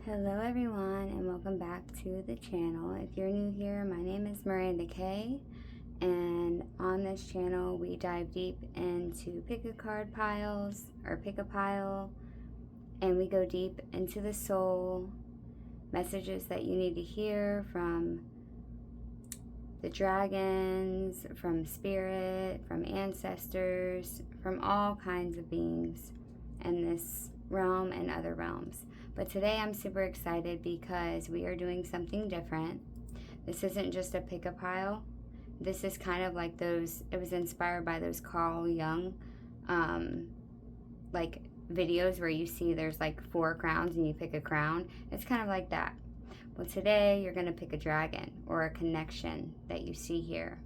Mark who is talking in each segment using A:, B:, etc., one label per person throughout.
A: Hello everyone and welcome back to the channel. If you're new here, my name is Miranda Kay, and on this channel we dive deep into pick a card piles or pick a pile, and we go deep into the soul, messages that you need to hear from the dragons, from spirit, from ancestors, from all kinds of beings in this realm and other realms. But today I'm super excited because we are doing something different. This isn't just a pick a pile. This is kind of like those, it was inspired by those Carl Jung like videos where you see there's like 4 crowns and you pick a crown. It's kind of like that. Well, today you're going to pick a dragon or a connection that you see here.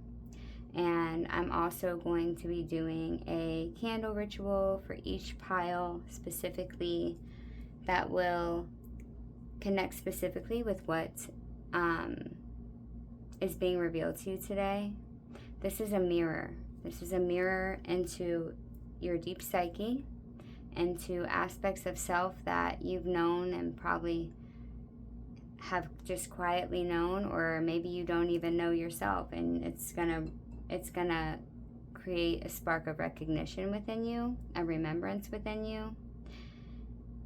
A: And I'm also going to be doing a candle ritual for each pile specifically that will connect specifically with what is being revealed to you today. This is a mirror. This is a mirror into your deep psyche, into aspects of self that you've known and probably have just quietly known, or maybe you don't even know yourself, and it's gonna create a spark of recognition within you, a remembrance within you,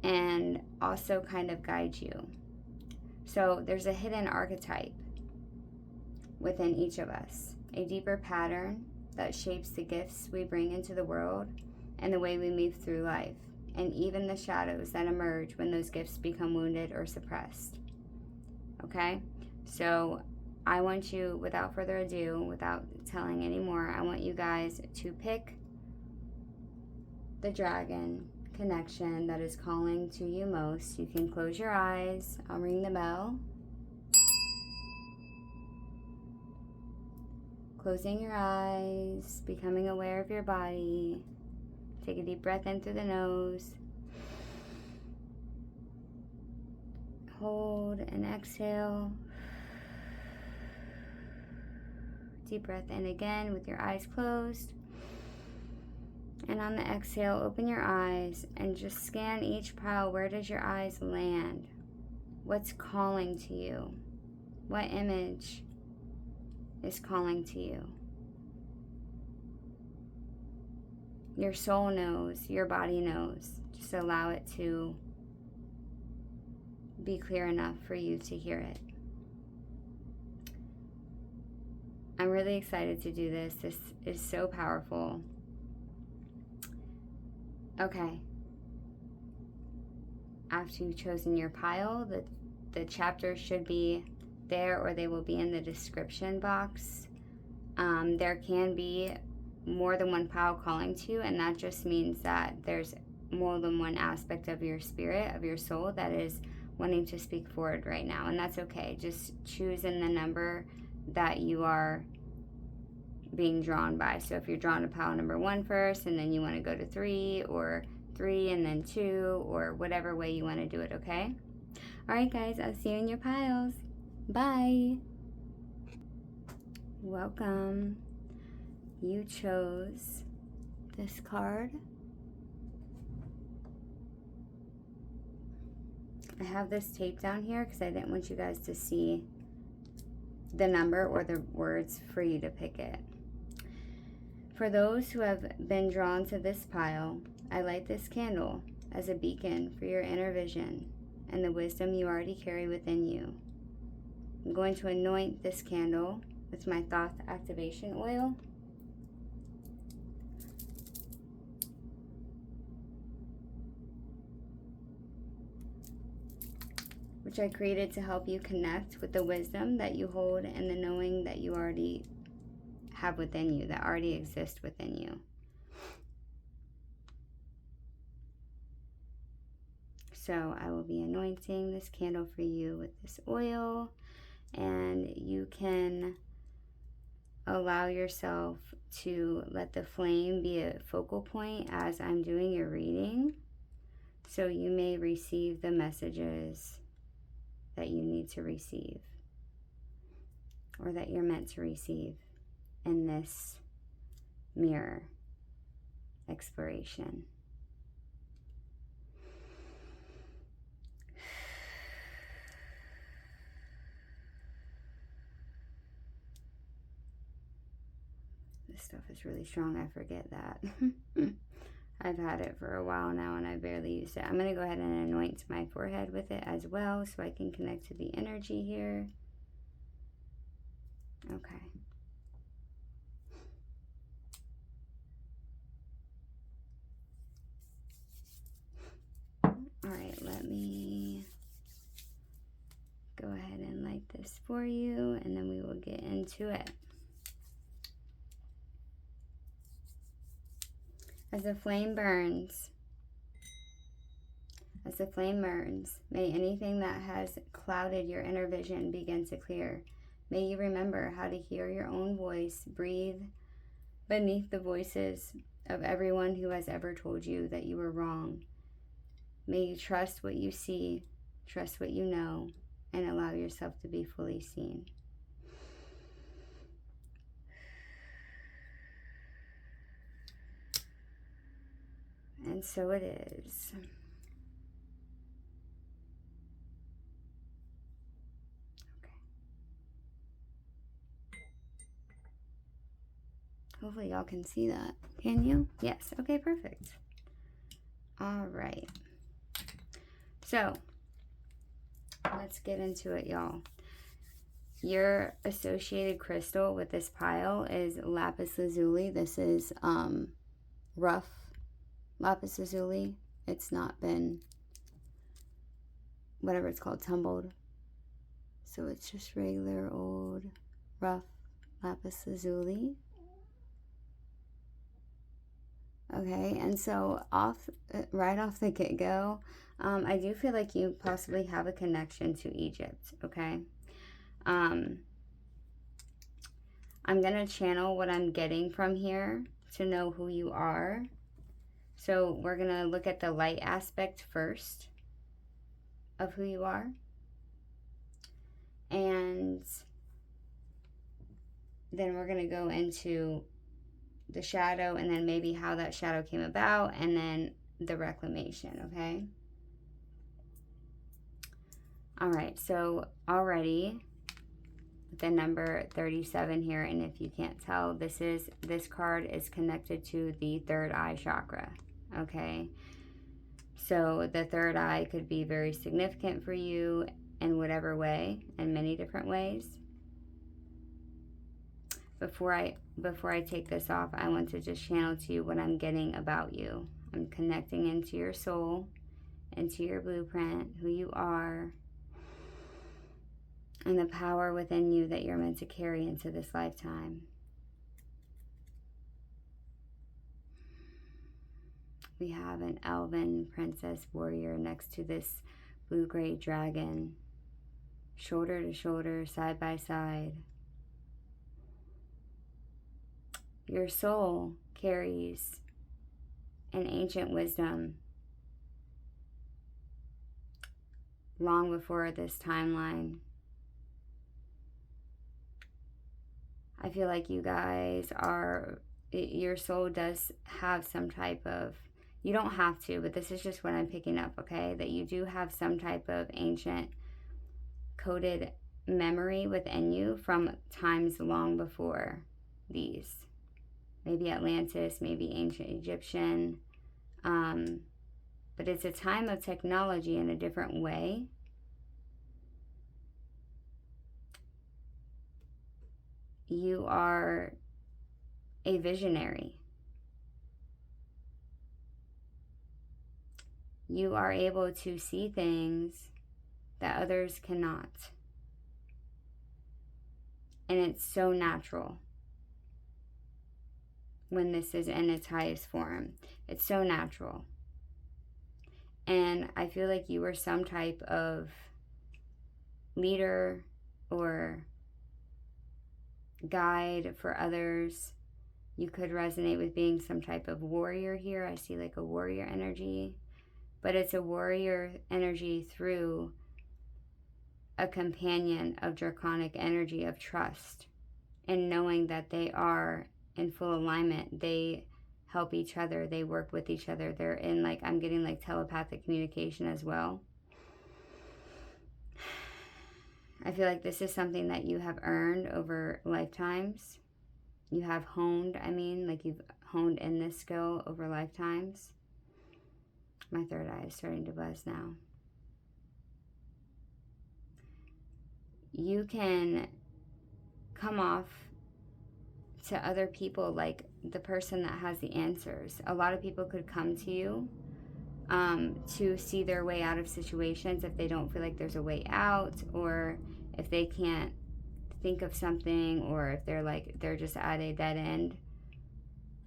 A: and also kind of guide you. So there's a hidden archetype within each of us, a deeper pattern that shapes the gifts we bring into the world and the way we move through life, and even the shadows that emerge when those gifts become wounded or suppressed. Okay? So I want you, without further ado, without telling any more, I want you guys to pick the dragon connection that is calling to you most. You can close your eyes. I'll ring the bell. Closing your eyes, becoming aware of your body. Take a deep breath in through the nose. Hold and exhale. Deep breath in again with your eyes closed. And on the exhale, open your eyes and just scan each pile. Where does your eyes land? What's calling to you? What image is calling to you? Your soul knows, your body knows. Just allow it to be clear enough for you to hear it. I'm really excited to do this. This is so powerful. Okay. After you've chosen your pile, the chapters should be there, or they will be in the description box. There can be more than one pile calling to you, and that just means that there's more than one aspect of your spirit, of your soul, that is wanting to speak forward right now, and that's okay. Just choose in the number that you are being drawn by. So if you're drawn to pile number 1 first, and then you want to go to 3, or 3 and then 2, or whatever way you want to do it, okay? Alright guys, I'll see you in your piles. Bye! Welcome. You chose this card. I have this tape down here because I didn't want you guys to see the number or the words for you to pick it. For those who have been drawn to this pile, I light this candle as a beacon for your inner vision and the wisdom you already carry within you. I'm going to anoint this candle with my Thoth activation oil. Which I created to help you connect with the wisdom that you hold and the knowing that you already have within you, that already exists within you. So I will be anointing this candle for you with this oil, and you can allow yourself to let the flame be a focal point as I'm doing your reading, so you may receive the messages that you need to receive, or that you're meant to receive in this mirror exploration. this stuff is really strong. I forget that. I've had it for a while now and I barely used it. I'm going to go ahead and anoint my forehead with it as well so I can connect to the energy here. Okay. All right, let me go ahead and light this for you and then we will get into it. As the flame burns, may anything that has clouded your inner vision begin to clear. May you remember how to hear your own voice, breathe beneath the voices of everyone who has ever told you that you were wrong. May you trust what you see, trust what you know, and allow yourself to be fully seen. And so it is. Okay. Hopefully y'all can see that. Can you? Yes. Okay, perfect. All right. So, let's get into it, y'all. Your associated crystal with this pile is lapis lazuli. This is rough lapis lazuli. It's not been, whatever it's called, tumbled. So it's just regular old rough lapis lazuli. Okay, and so right off the get-go, I do feel like you possibly have a connection to Egypt, okay? I'm going to channel what I'm getting from here to know who you are. So we're going to look at the light aspect first of who you are. And then we're going to go into the shadow and then maybe how that shadow came about and then the reclamation, okay? All right, so already the number 37 here, and if you can't tell, this card is connected to the third eye chakra, okay? So the third eye could be very significant for you in whatever way, in many different ways. Before I take this off, I want to just channel to you what I'm getting about you. I'm connecting into your soul, into your blueprint, who you are, and the power within you that you're meant to carry into this lifetime. We have an elven princess warrior next to this blue-gray dragon, shoulder to shoulder, side by side. Your soul carries an ancient wisdom long before this timeline. I feel like you guys are, your soul does have some type of, you don't have to, but this is just what I'm picking up, okay? That you do have some type of ancient coded memory within you from times long before these. Maybe Atlantis, maybe ancient Egyptian. But it's a time of technology in a different way. You are a visionary. You are able to see things that others cannot. And it's so natural when this is in its highest form. It's so natural. And I feel like you were some type of leader or guide for others. You could resonate with being some type of warrior here. I see like a warrior energy. But it's a warrior energy through a companion of draconic energy of trust. And knowing that they are in full alignment. They help each other. They work with each other. They're in like, I'm getting like telepathic communication as well. I feel like this is something that you have earned over lifetimes. you have honed, I mean, like you've honed in this skill over lifetimes. My third eye is starting to buzz now. You can come off to other people like the person that has the answers. A lot of people could come to you to see their way out of situations if they don't feel like there's a way out, or if they can't think of something, or if they're just at a dead end.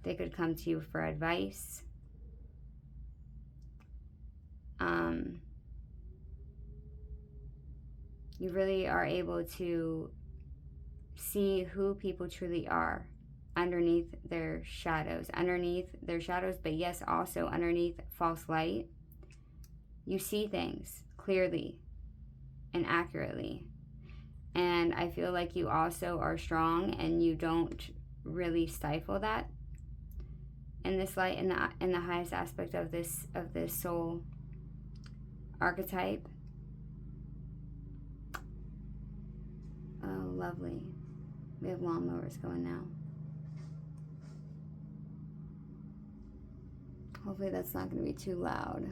A: They could come to you for advice. You really are able to see who people truly are underneath their shadows, but yes, also underneath false light. You see things clearly and accurately. And I feel like you also are strong, and you don't really stifle that in this light, in the highest aspect of this soul archetype. Oh, lovely. We have lawnmowers going now. Hopefully that's not going to be too loud.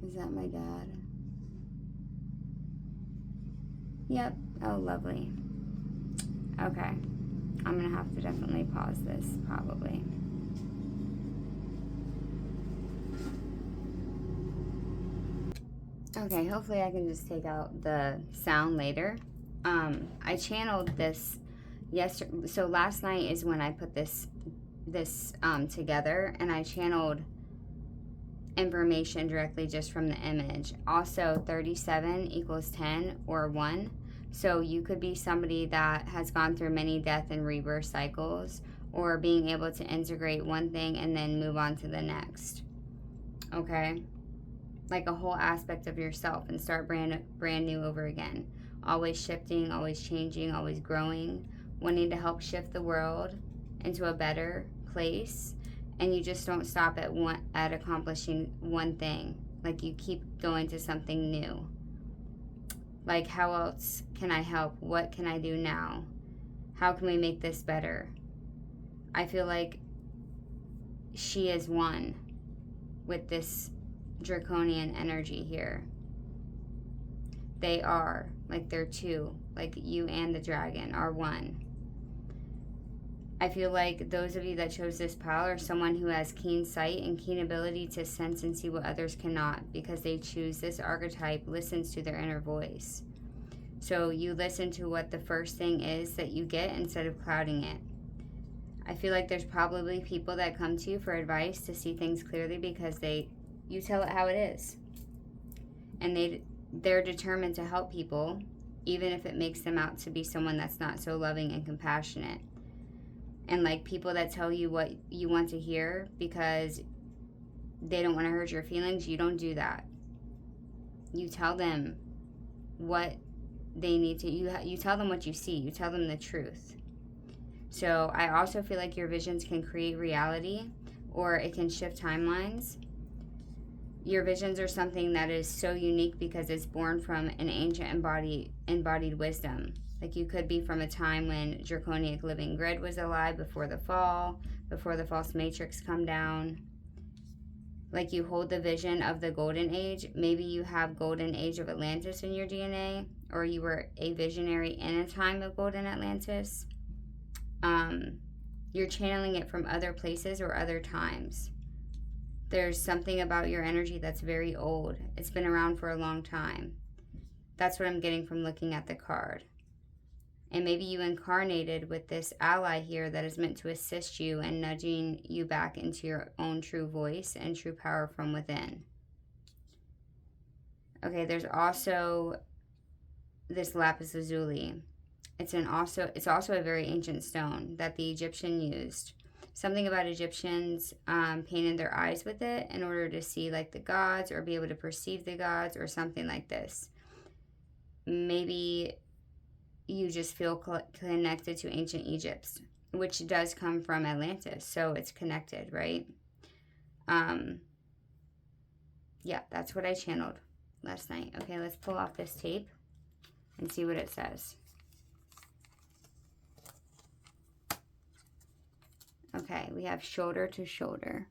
A: Is that my dad? Yep. Oh, lovely. Okay. I'm going to have to definitely pause this, probably. Okay, hopefully I can just take out the sound later. I channeled this yesterday. So last night is when I put this together, and I channeled information directly just from the image. Also, 37 equals 10 or 1. So you could be somebody that has gone through many death and rebirth cycles, or being able to integrate one thing and then move on to the next. Okay? Like a whole aspect of yourself, and start brand new over again. Always shifting, always changing, always growing, wanting to help shift the world into a better place. And you just don't stop at accomplishing one thing. Like you keep going to something new. Like, how else can I help? What can I do now? How can we make this better? I feel like she is one with this draconian energy here. They are, like they're two. Like you and the dragon are one. I feel like those of you that chose this pile are someone who has keen sight and keen ability to sense and see what others cannot, because they choose this archetype, listens to their inner voice. So you listen to what the first thing is that you get instead of clouding it. I feel like there's probably people that come to you for advice to see things clearly, because you tell it how it is. And they're determined to help people, even if it makes them out to be someone that's not so loving and compassionate. And like people that tell you what you want to hear because they don't want to hurt your feelings, you don't do that. You tell them what they need to, you tell them what you see, you tell them the truth. So I also feel like your visions can create reality, or it can shift timelines. Your visions are something that is so unique because it's born from an ancient embodied wisdom. Like you could be from a time when draconic living grid was alive, before the fall, before the false matrix come down. Like you hold the vision of the golden age. Maybe you have golden age of Atlantis in your DNA, or you were a visionary in a time of golden Atlantis. You're channeling it from other places or other times. There's something about your energy that's very old. It's been around for a long time. That's what I'm getting from looking at the card. And maybe you incarnated with this ally here that is meant to assist you and nudging you back into your own true voice and true power from within. Okay, there's also this lapis lazuli. It's also a very ancient stone that the Egyptian used. Something about Egyptians painted their eyes with it in order to see like the gods, or be able to perceive the gods, or something like this. Maybe you just feel connected to ancient Egypt, which does come from Atlantis, so it's connected, right? Yeah, that's what I channeled last night. Okay, let's pull off this tape. and see what it says. Okay, we have shoulder to shoulder.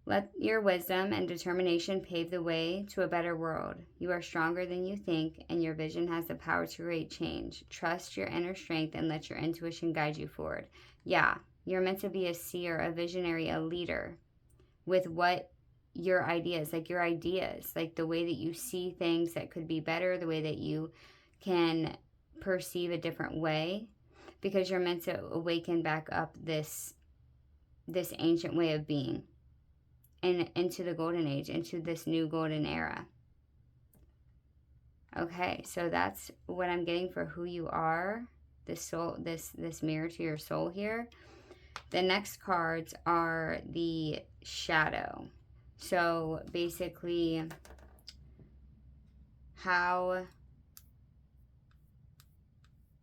A: Let your wisdom and determination pave the way to a better world. You are stronger than you think, and your vision has the power to create change. Trust your inner strength and let your intuition guide you forward. Yeah, you're meant to be a seer, a visionary, a leader with what your ideas, like the way that you see things that could be better, the way that you can perceive a different way, because you're meant to awaken back up this ancient way of being. And into the golden age, into this new golden era. Okay, so that's what I'm getting for who you are, this soul, this mirror to your soul here. The next cards are the shadow. So basically, how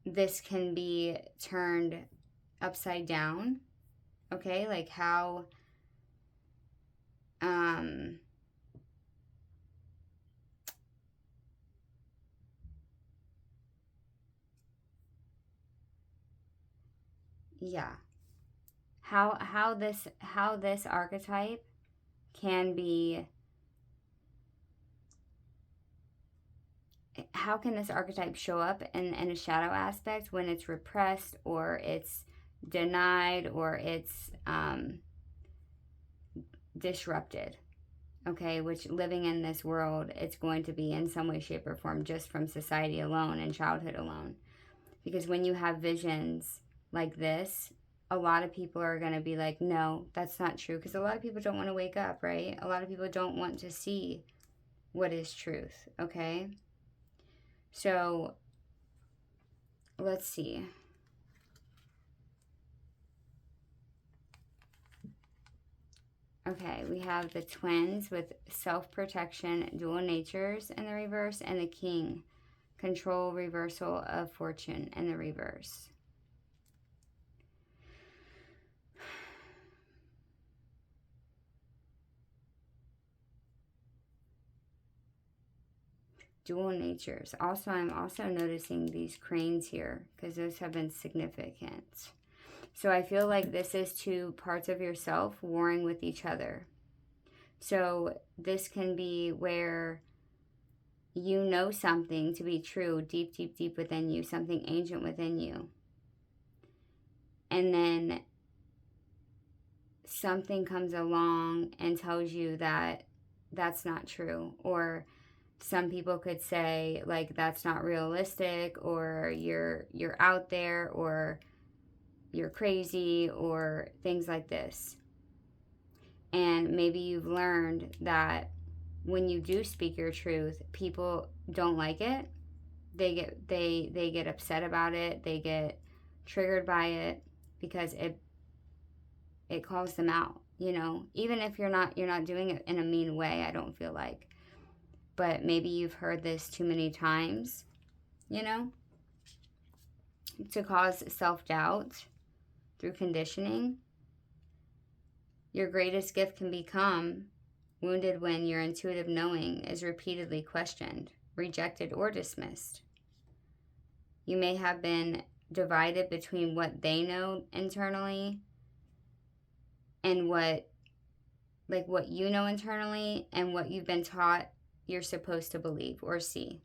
A: this can be turned upside down. Okay, like how yeah, how this archetype can be, how can this archetype show up in a shadow aspect when it's repressed or it's denied or it's disrupted. Okay, which living in this world, it's going to be in some way, shape, or form just from society alone and childhood alone. Because when you have visions like this, a lot of people are going to be like, no, that's not true. Because a lot of people don't want to wake up, right? A lot of people don't want to see what is truth, okay? So, let's see. Okay, we have the twins with self-protection, dual natures in the reverse, and the king, control, reversal of fortune in the reverse. Dual natures. Also, I'm also noticing these cranes here because those have been significant. So I feel like this is two parts of yourself warring with each other. So this can be where you know something to be true deep, deep, deep within you, something ancient within you. And then something comes along and tells you that that's not true. Or some people could say, like, that's not realistic, or you're out there, or you're crazy, or things like this. And maybe you've learned that when you do speak your truth, people don't like it. They get upset about it. They get triggered by it because it calls them out, you know. Even if you're not doing it in a mean way, I don't feel like. But maybe you've heard this too many times, you know, to cause self-doubt through conditioning. Your greatest gift can become wounded when your intuitive knowing is repeatedly questioned, rejected, or dismissed. You may have been divided between what they know internally and what you know internally and what you've been taught you're supposed to believe or see.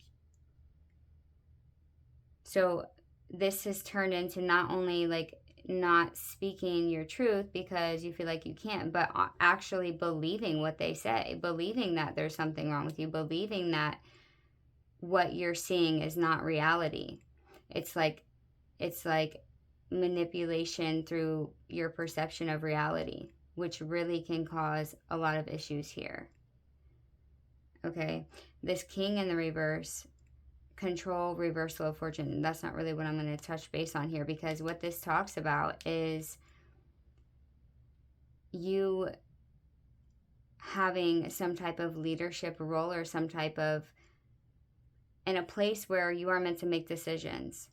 A: So this has turned into not only like not speaking your truth because you feel like you can't, but actually believing what they say, believing that there's something wrong with you, believing that what you're seeing is not reality. It's like manipulation through your perception of reality, which really can cause a lot of issues here. Okay, this king in the reverse, control, reversal of fortune. That's not really what I'm going to touch base on here, because what this talks about is you having some type of leadership role or some type of, in a place where you are meant to make decisions.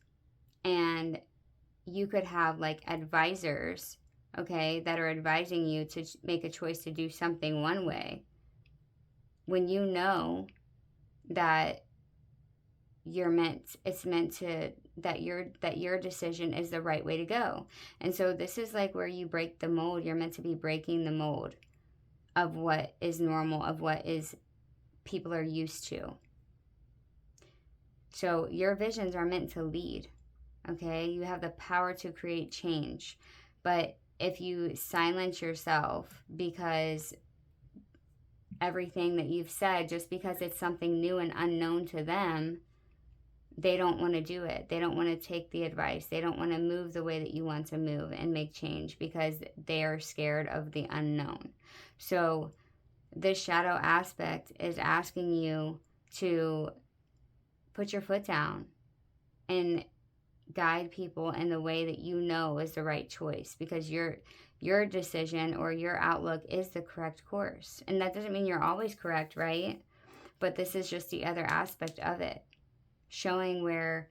A: And you could have like advisors, okay, that are advising you to make a choice to do something one way, when you know that it's meant to, that your decision is the right way to go. And so this is like where you break the mold. You're meant to be breaking the mold of what is normal, of what is people are used to. So your visions are meant to lead. Okay, you have the power to create change. But if you silence yourself because everything that you've said, just because it's something new and unknown to them, they don't want to do it. They don't want to take the advice. They don't want to move the way that you want to move and make change because they are scared of the unknown. So this shadow aspect is asking you to put your foot down and guide people in the way that you know is the right choice, because your decision or your outlook is the correct course. And that doesn't mean you're always correct, right? But this is just the other aspect of it, showing where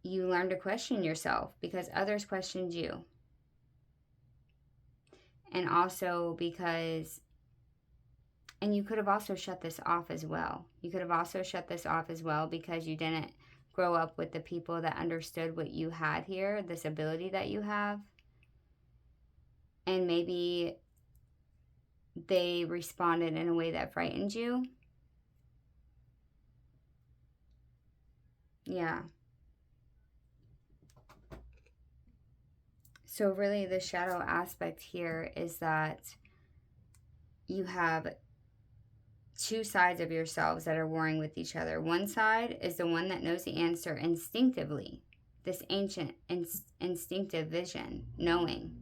A: you learn to question yourself because others questioned you. And also because, and you could have also shut this off as well. You could have also shut this off as well because you didn't grow up with the people that understood what you had here, this ability that you have. And maybe they responded in a way that frightened you. Yeah. So really the shadow aspect here is that you have two sides of yourselves that are warring with each other. One side is the one that knows the answer instinctively, this ancient instinctive vision, knowing.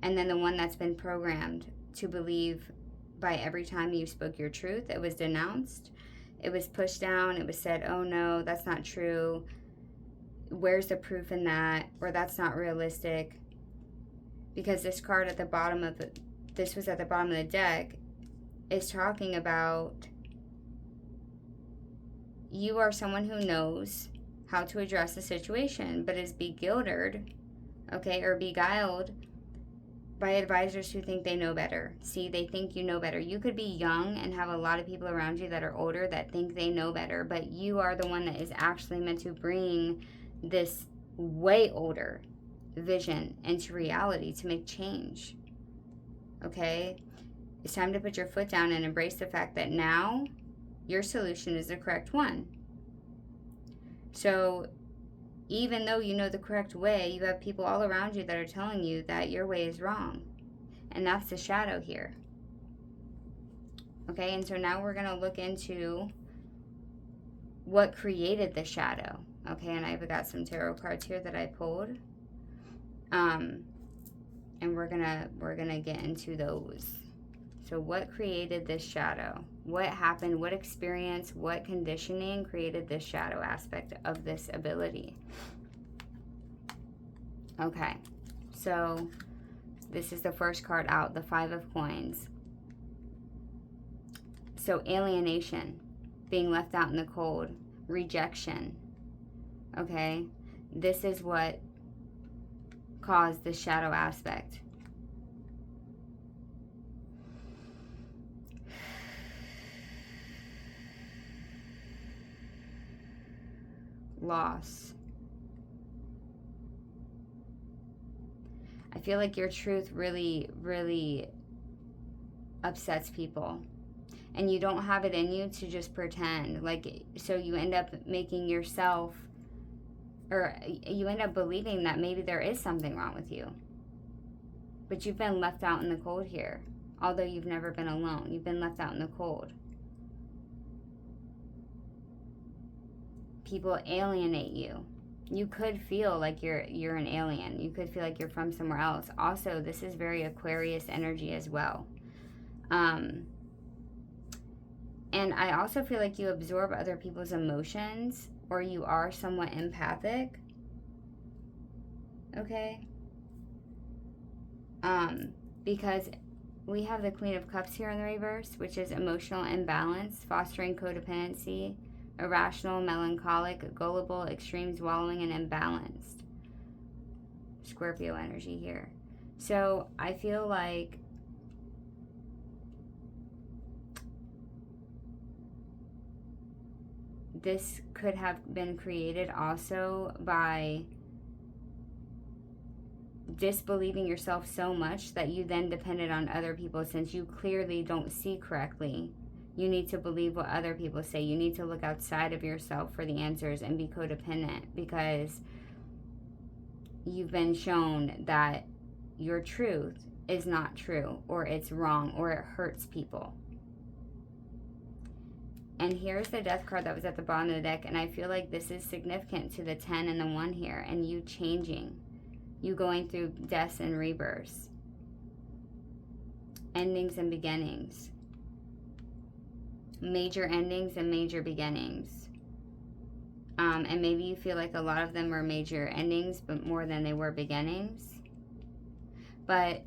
A: And then the one that's been programmed to believe by every time you spoke your truth, it was denounced, it was pushed down, it was said, oh no, that's not true. Where's the proof in that? Or that's not realistic. Because this card at the bottom of it, this was at the bottom of the deck, is talking about you are someone who knows how to address the situation, but is bewildered, okay, or beguiled by advisors who think they know better. See, they think you know better. You could be young and have a lot of people around you that are older that think they know better, but you are the one that is actually meant to bring this way older vision into reality to make change, okay? It's time to put your foot down and embrace the fact that now your solution is the correct one. So even though you know the correct way, you have people all around you that are telling you that your way is wrong. And that's the shadow here. Okay, and so now we're going to look into what created the shadow. Okay, and I've got some tarot cards here that I pulled. And we're gonna get into those. So what created this shadow? What happened? What experience? What conditioning created this shadow aspect of this ability? Okay, so this is the first card out, the Five of Coins. So alienation, being left out in the cold, rejection. Okay, this is what caused the shadow aspect. Loss. I feel like your truth really, really upsets people. And you don't have it in you to just pretend. Like, so you end up making yourself, or you end up believing that maybe there is something wrong with you. But you've been left out in the cold here. Although you've never been alone. You've been left out in the cold. People alienate you. You could feel like you're an alien. You could feel like you're from somewhere else. Also, this is very Aquarius energy as well. And I also feel like you absorb other people's emotions, or you are somewhat empathic. Okay? Because we have the Queen of Cups here in the reverse, which is emotional imbalance, fostering codependency, irrational, melancholic, gullible, extremes, wallowing, and imbalanced. Scorpio energy here. So I feel like this could have been created also by disbelieving yourself so much that you then depended on other people. Since you clearly don't see correctly, you need to believe what other people say. You need to look outside of yourself for the answers and be codependent, because you've been shown that your truth is not true, or it's wrong, or it hurts people. And here's the Death card that was at the bottom of the deck, and I feel like this is significant to the 10 and the 1 here, and you changing. You going through deaths and rebirths. Endings and beginnings. Major endings and major beginnings. And maybe you feel like a lot of them were major endings, but more than they were beginnings. But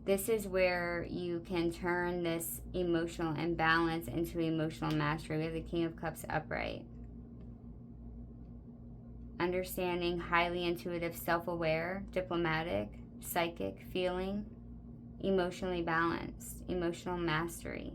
A: this is where you can turn this emotional imbalance into emotional mastery. We have the King of Cups upright. Understanding, highly intuitive, self-aware, diplomatic, psychic, feeling, emotionally balanced, emotional mastery.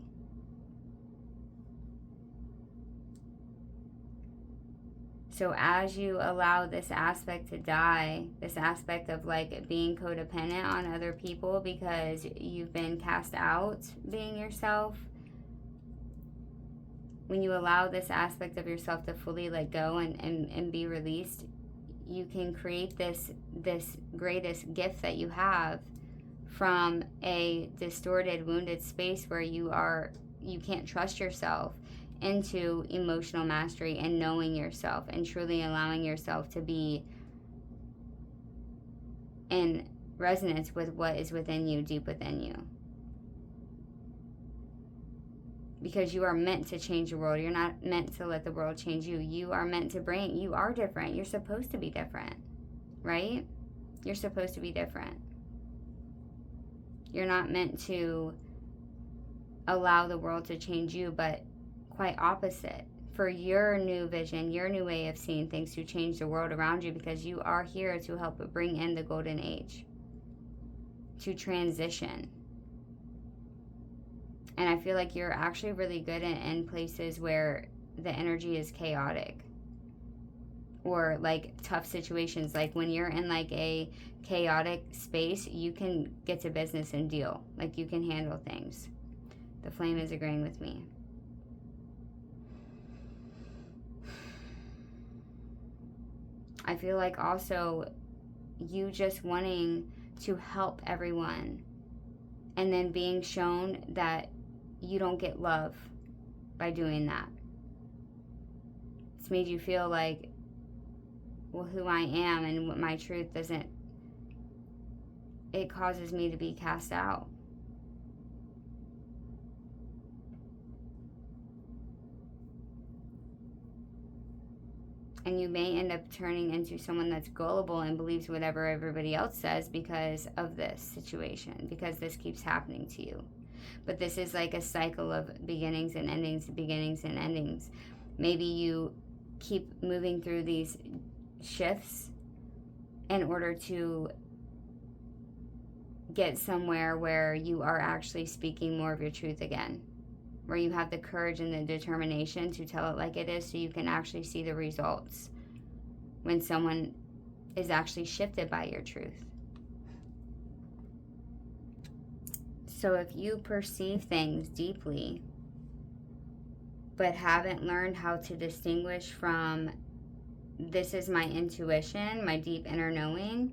A: So as you allow this aspect to die, this aspect of like being codependent on other people because you've been cast out being yourself, when you allow this aspect of yourself to fully let go and be released, you can create this greatest gift that you have from a distorted, wounded space where you can't trust yourself, into emotional mastery and knowing yourself and truly allowing yourself to be in resonance with what is within you, deep within you. Because you are meant to change the world. You're not meant to let the world change you. You are meant to bring, you are different. You're supposed to be different, right? You're supposed to be different. You're not meant to allow the world to change you, but quite opposite, for your new vision, your new way of seeing things to change the world around you, because you are here to help bring in the golden age, to transition. And I feel like you're actually really good in places where the energy is chaotic, or like tough situations. Like when you're in like a chaotic space, you can get to business and deal. Like you can handle things. The flame is agreeing with me. I feel like also you just wanting to help everyone and then being shown that you don't get love by doing that. It's made you feel like, well, who I am and what my truth doesn't, it causes me to be cast out. And you may end up turning into someone that's gullible and believes whatever everybody else says because of this situation, because this keeps happening to you. But this is like a cycle of beginnings and endings, beginnings and endings. Maybe you keep moving through these shifts in order to get somewhere where you are actually speaking more of your truth again, where you have the courage and the determination to tell it like it is, so you can actually see the results when someone is actually shifted by your truth. So if you perceive things deeply but haven't learned how to distinguish from this is my intuition, my deep inner knowing,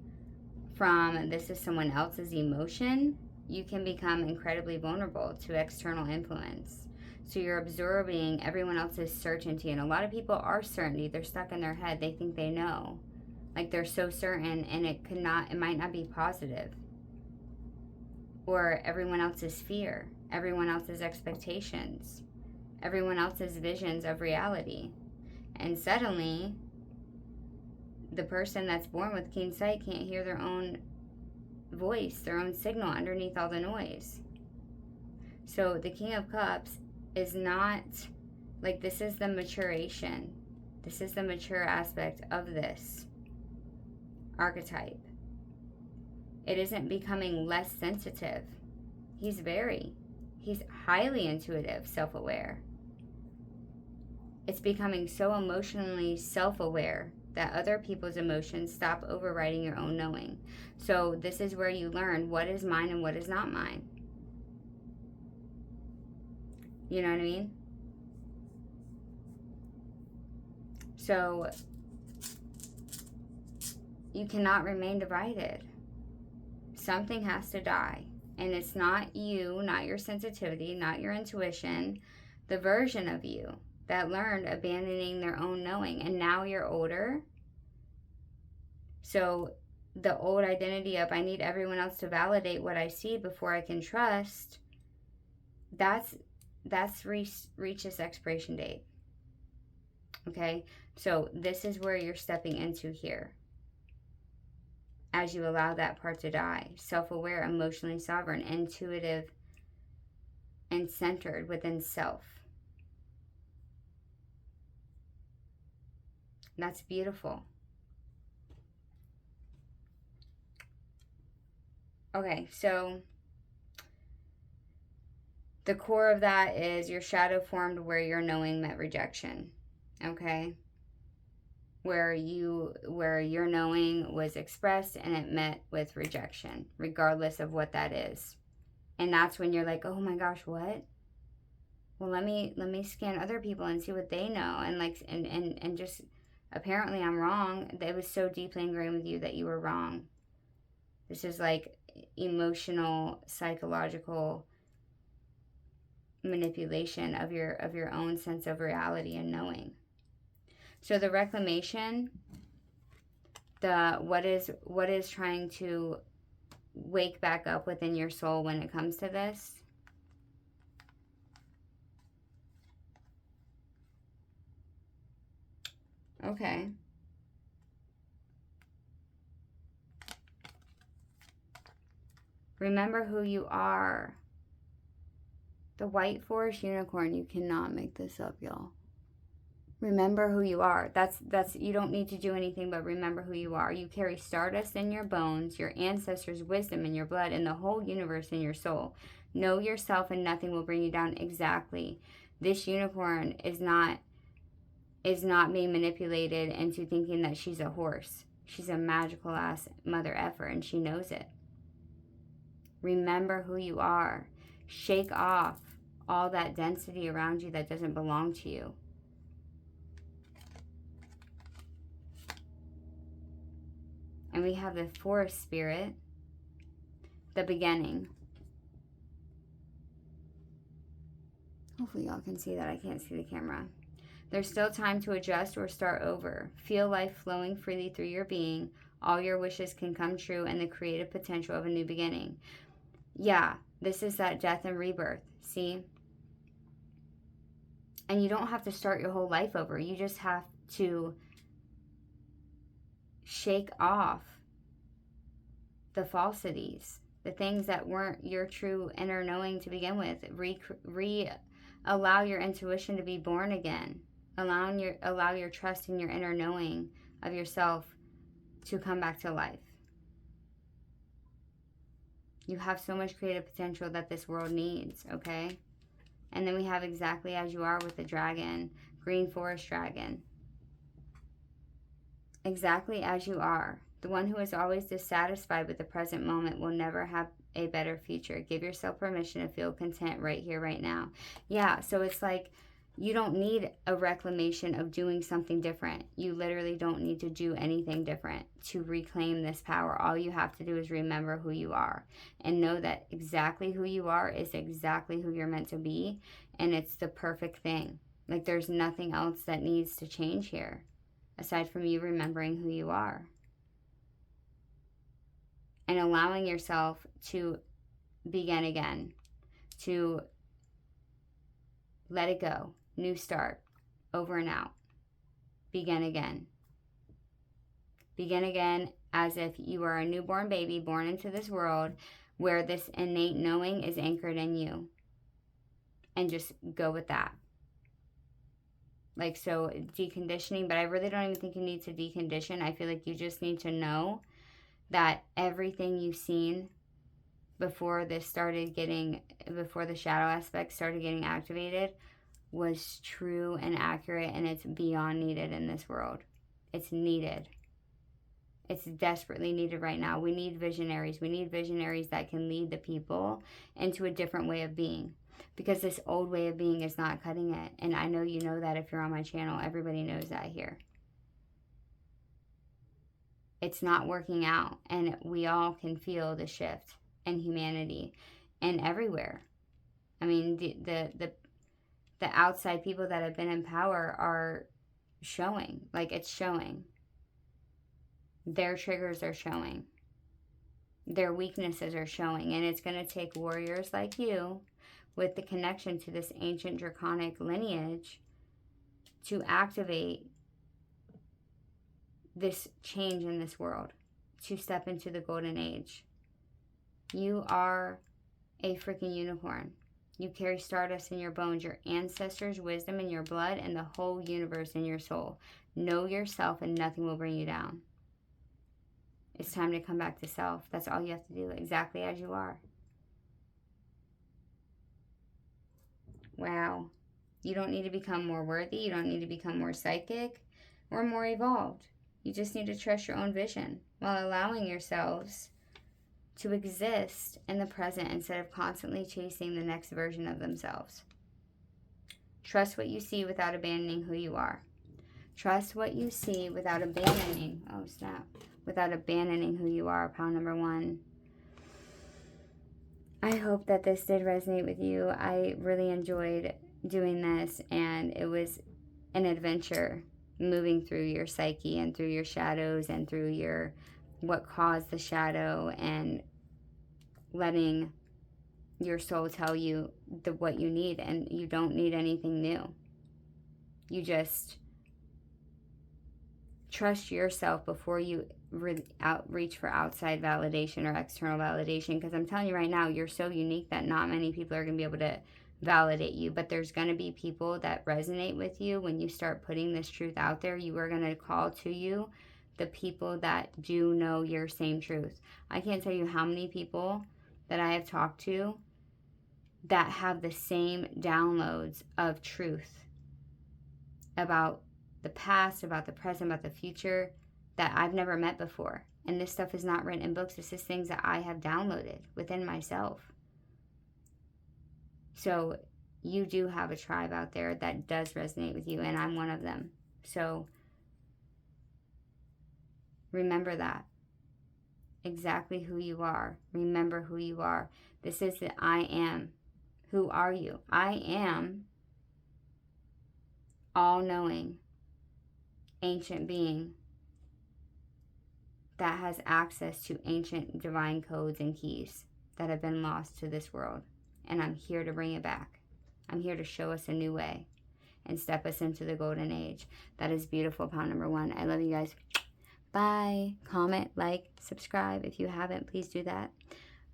A: from this is someone else's emotion, you can become incredibly vulnerable to external influence. So you're absorbing everyone else's certainty. And a lot of people are certainty. They're stuck in their head. They think they know. Like they're so certain, and it might not be positive. Or everyone else's fear, everyone else's expectations, everyone else's visions of reality. And suddenly, the person that's born with keen sight can't hear their own voice, their own signal underneath all the noise. So the King of Cups is not, like, this is the maturation. This is the mature aspect of this archetype. It isn't becoming less sensitive. He's highly intuitive, self-aware. It's becoming so emotionally self-aware that other people's emotions stop overriding your own knowing. So this is where you learn what is mine and what is not mine. You know what I mean? So you cannot remain divided. Something has to die. And it's not you, not your sensitivity, not your intuition, the version of you that learned abandoning their own knowing. And now you're older. So the old identity of I need everyone else to validate what I see before I can trust, that's reached its expiration date. Okay? So this is where you're stepping into here. As you allow that part to die. Self-aware, emotionally sovereign, intuitive, and centered within self. That's beautiful. Okay, so the core of that is your shadow formed where your knowing met rejection. Okay? Where your knowing was expressed and it met with rejection, regardless of what that is. And that's when you're like, oh my gosh, what? Well, let me scan other people and see what they know, and just apparently I'm wrong. It was so deeply ingrained with you that you were wrong. This is like emotional, psychological manipulation of your own sense of reality and knowing. So the reclamation, what is trying to wake back up within your soul when it comes to this? Okay. Remember who you are. The white forest unicorn, you cannot make this up, y'all. Remember who you are. That's you don't need to do anything but remember who you are. You carry stardust in your bones, your ancestors' wisdom in your blood, and the whole universe in your soul. Know yourself and nothing will bring you down. Exactly. This unicorn is not being manipulated into thinking that she's a horse. She's a magical ass mother effer and she knows it. Remember who you are. Shake off all that density around you that doesn't belong to you. And we have the forest spirit, the beginning. Hopefully y'all can see that. I can't see the camera. There's still time to adjust or start over. Feel life flowing freely through your being. All your wishes can come true and the creative potential of a new beginning. Yeah, this is that death and rebirth. See? And you don't have to start your whole life over. You just have to shake off the falsities, the things that weren't your true inner knowing to begin with. Allow your intuition to be born again. Allow your trust in your inner knowing of yourself to come back to life. You have so much creative potential that this world needs, okay? And then we have exactly as you are with the dragon, green forest dragon. Exactly as you are. The one who is always dissatisfied with the present moment will never have a better future. Give yourself permission to feel content right here, right now. Yeah, so it's like you don't need a reclamation of doing something different. You literally don't need to do anything different to reclaim this power. All you have to do is remember who you are and know that exactly who you are is exactly who you're meant to be, and it's the perfect thing. Like there's nothing else that needs to change here aside from you remembering who you are. And allowing yourself to begin again, to let it go, new start, over and out, begin again. Begin again as if you are a newborn baby born into this world where this innate knowing is anchored in you. And just go with that. Like, so deconditioning, but I really don't even think you need to decondition. I feel like you just need to know that everything you've seen before the shadow aspect started getting activated was true and accurate, and it's beyond needed in this world. It's needed. It's desperately needed right now. We need visionaries. We need visionaries that can lead the people into a different way of being. Because this old way of being is not cutting it. And I know you know that if you're on my channel. Everybody knows that here. It's not working out. And we all can feel the shift in humanity and everywhere. I mean, the outside people that have been in power are showing. Like, it's showing. Their triggers are showing. Their weaknesses are showing. And it's going to take warriors like you with the connection to this ancient draconic lineage to activate this change in this world, to step into the golden age. You are a freaking unicorn. You carry stardust in your bones, your ancestors' wisdom in your blood, and the whole universe in your soul. Know yourself and nothing will bring you down. It's time to come back to self. That's all you have to do, exactly as you are. Wow. You don't need to become more worthy. You don't need to become more psychic or more evolved. You just need to trust your own vision while allowing yourselves to exist in the present instead of constantly chasing the next version of themselves. Trust what you see without abandoning who you are. Trust what you see without abandoning, oh snap, without abandoning who you are, pile number 1. I hope that this did resonate with you. I really enjoyed doing this, and it was an adventure moving through your psyche and through your shadows and through your what caused the shadow, and letting your soul tell you what you need. And you don't need anything new. You just trust yourself before you reach for outside validation or external validation, because I'm telling you right now, you're so unique that not many people are going to be able to validate you. But there's going to be people that resonate with you when you start putting this truth out there. You are going to call to you the people that do know your same truth. I can't tell you how many people that I have talked to that have the same downloads of truth about the past, about the present, about the future, that I've never met before. And this stuff is not written in books. This is things that I have downloaded within myself. So you do have a tribe out there that does resonate with you, and I'm one of them. So remember that. Exactly who you are. Remember who you are. This is the I am. Who are you? I am all-knowing, ancient being that has access to ancient divine codes and keys that have been lost to this world. And I'm here to bring it back. I'm here to show us a new way and step us into the golden age. That is beautiful, pile number 1. I love you guys. Bye. Comment, like, subscribe. If you haven't, please do that.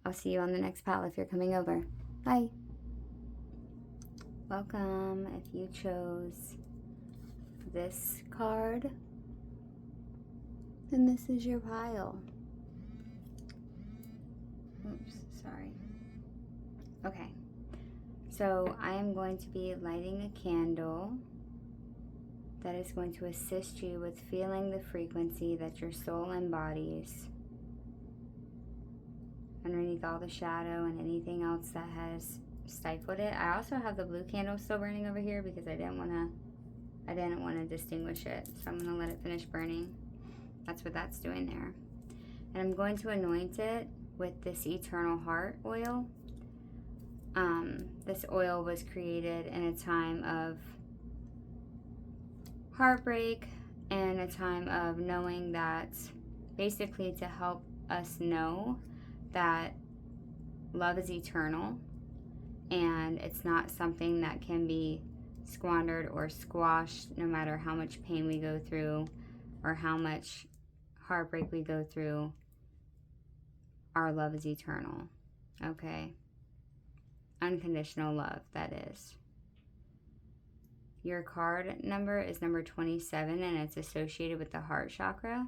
A: I'll see you on the next pile if you're coming over. Bye. Welcome. If you chose this card, then this is your pile. Oops, sorry. Okay. So I am going to be lighting a candle that is going to assist you with feeling the frequency that your soul embodies underneath all the shadow and anything else that has stifled it. I also have the blue candle still burning over here because I didn't want to distinguish it. So I'm going to let it finish burning. That's what that's doing there. And I'm going to anoint it with this Eternal Heart oil. This oil was created in a time of heartbreak and a time of knowing that, basically to help us know that love is eternal and it's not something that can be squandered or squashed no matter how much pain we go through or how much heartbreak we go through. Our love is eternal. Okay? Unconditional love, that is. Your card number is number 27, and it's associated with the heart chakra.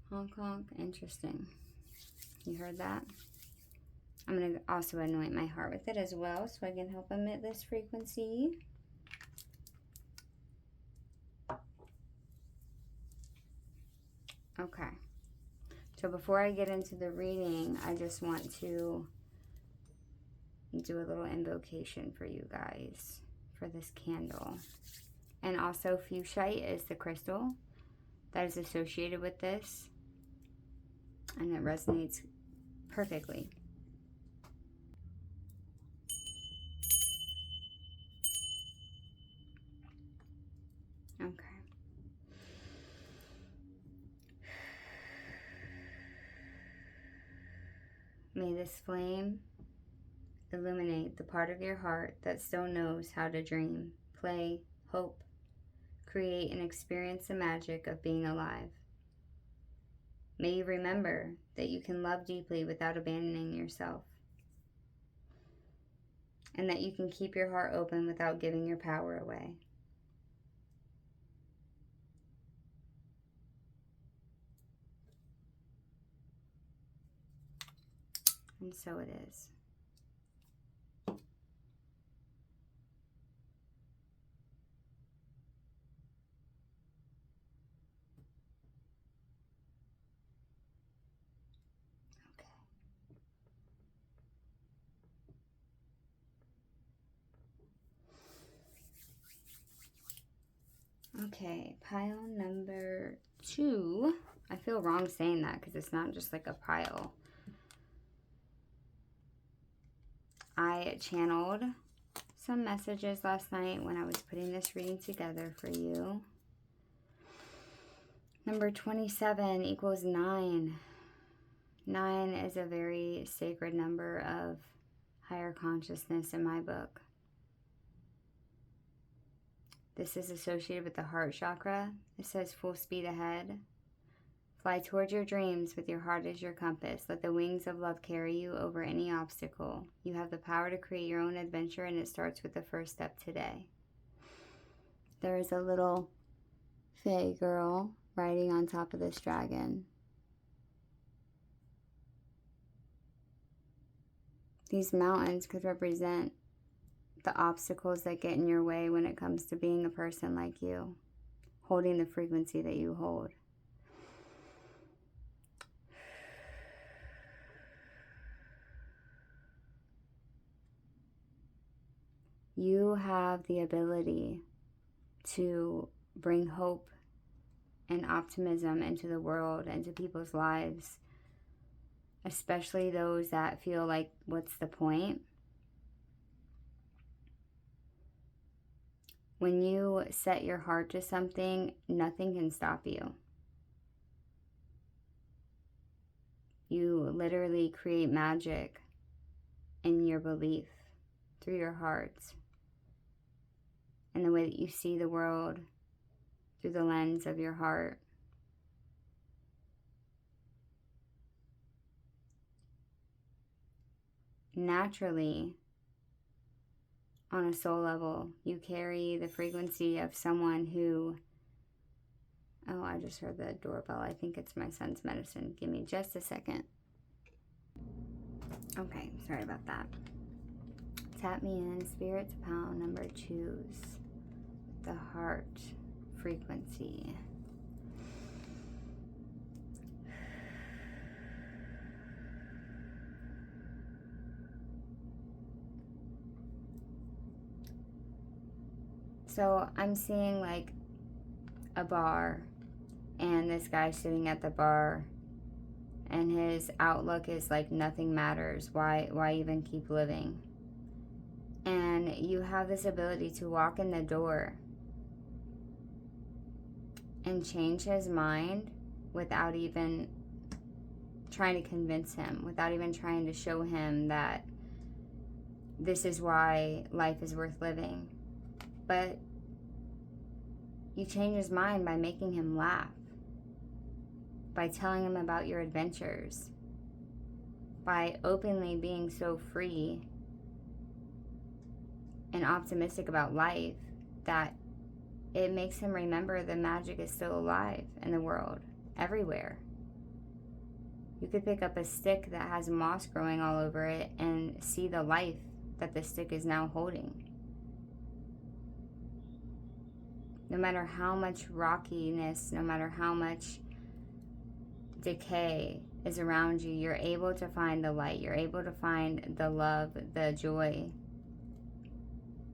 A: Honk, honk. Interesting. You heard that? I'm going to also anoint my heart with it as well so I can help emit this frequency. Okay. So before I get into the reading, I just want to do a little invocation for you guys for this candle. And also, fuchsite is the crystal that is associated with this, and it resonates perfectly. Okay. May this flame illuminate the part of your heart that still knows how to dream, play, hope, create, and experience the magic of being alive. May you remember that you can love deeply without abandoning yourself, and that you can keep your heart open without giving your power away. And so it is. Okay, pile number 2. I feel wrong saying that because it's not just like a pile. I channeled some messages last night when I was putting this reading together for you. Number 27 equals 9. 9 is a very sacred number of higher consciousness in my book. This is associated with the heart chakra. It says full speed ahead. Fly towards your dreams with your heart as your compass. Let the wings of love carry you over any obstacle. You have the power to create your own adventure, and it starts with the first step today. There is a little fae girl riding on top of this dragon. These mountains could represent the obstacles that get in your way when it comes to being a person like you, holding the frequency that you hold. You have the ability to bring hope and optimism into the world, into people's lives, especially those that feel like, what's the point? When you set your heart to something, nothing can stop you. You literally create magic in your belief through your heart and the way that you see the world through the lens of your heart. Naturally, on a soul level, you carry the frequency of someone who... Oh, I just heard the doorbell. I think it's my son's medicine. Give me just a second. Okay, sorry about that. Tap me in, spirit to pile number 2's the heart frequency. So I'm seeing like a bar, and this guy sitting at the bar, and his outlook is like nothing matters. Why even keep living? And you have this ability to walk in the door and change his mind without even trying to convince him, without even trying to show him that this is why life is worth living. But you change his mind by making him laugh, by telling him about your adventures, by openly being so free and optimistic about life that it makes him remember the magic is still alive in the world, everywhere. You could pick up a stick that has moss growing all over it and see the life that the stick is now holding. No matter how much rockiness, no matter how much decay is around you, you're able to find the light. You're able to find the love, the joy,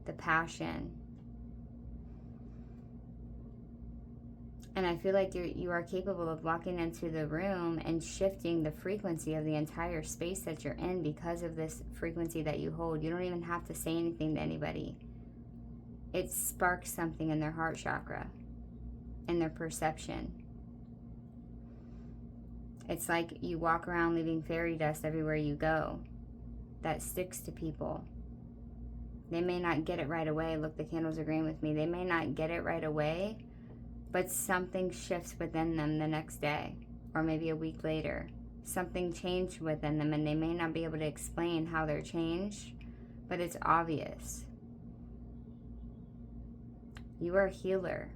A: the passion. And I feel like you are capable of walking into the room and shifting the frequency of the entire space that you're in because of this frequency that you hold. You don't even have to say anything to anybody. It sparks something in their heart chakra, in their perception. It's like you walk around leaving fairy dust everywhere you go. That sticks to people. They may not get it right away. Look, the candles are green with me. They may not get it right away, but something shifts within them the next day, or maybe a week later. Something changed within them, and they may not be able to explain how they're changed, but it's obvious. You are a healer.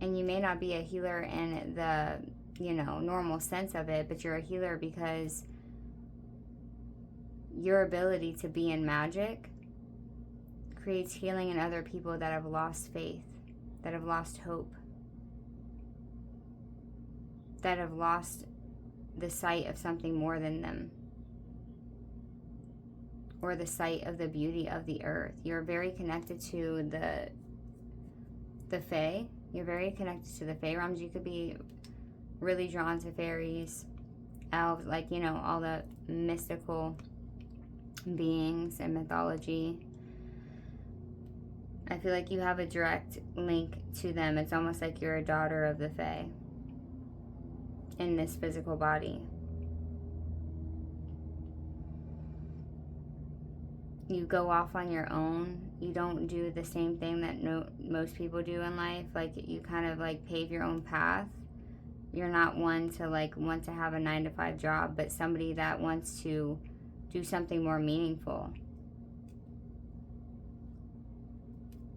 A: And you may not be a healer in the, normal sense of it, but you're a healer because your ability to be in magic creates healing in other people that have lost faith, that have lost hope, that have lost the sight of something more than them, or the sight of the beauty of the earth. You're very connected to the Fae. You're very connected to the Fae realms. You could be really drawn to fairies, elves, all the mystical beings and mythology. I feel like you have a direct link to them. It's almost like you're a daughter of the Fae in this physical body. You go off on your own. You don't do the same thing that most people do in life. Like, you kind of pave your own path. You're not one to want to have a 9-to-5 job, but somebody that wants to do something more meaningful.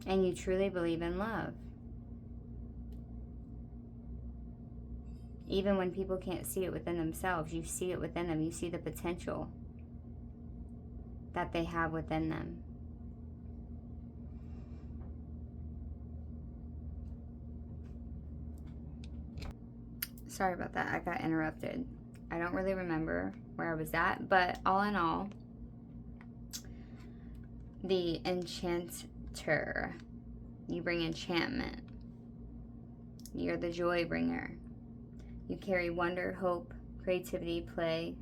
A: And you truly believe in love. Even when people can't see it within themselves, you see it within them. You see the potential that they have within them. Sorry about that, I got interrupted. I don't really remember where I was at, but all in all, the enchanter. You bring enchantment. You're the joy bringer. You carry wonder, hope, creativity, play,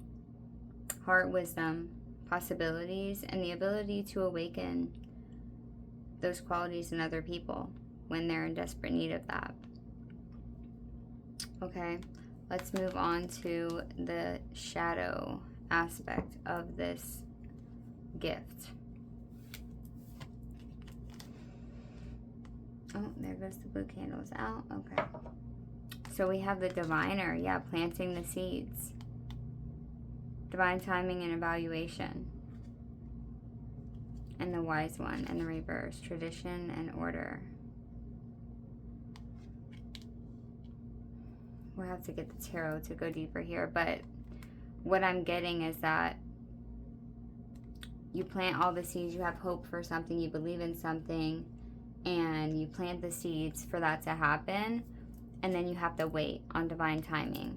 A: heart, wisdom, possibilities, and the ability to awaken those qualities in other people when they're in desperate need of that. Okay, let's move on to the shadow aspect of this gift. Oh, there goes the blue candles out. Okay. So we have the diviner, planting the seeds. Divine timing and evaluation. And the wise one in the reverse, tradition and order. We'll have to get the tarot to go deeper here, but what I'm getting is that you plant all the seeds, you have hope for something, you believe in something, and you plant the seeds for that to happen, and then you have to wait on divine timing.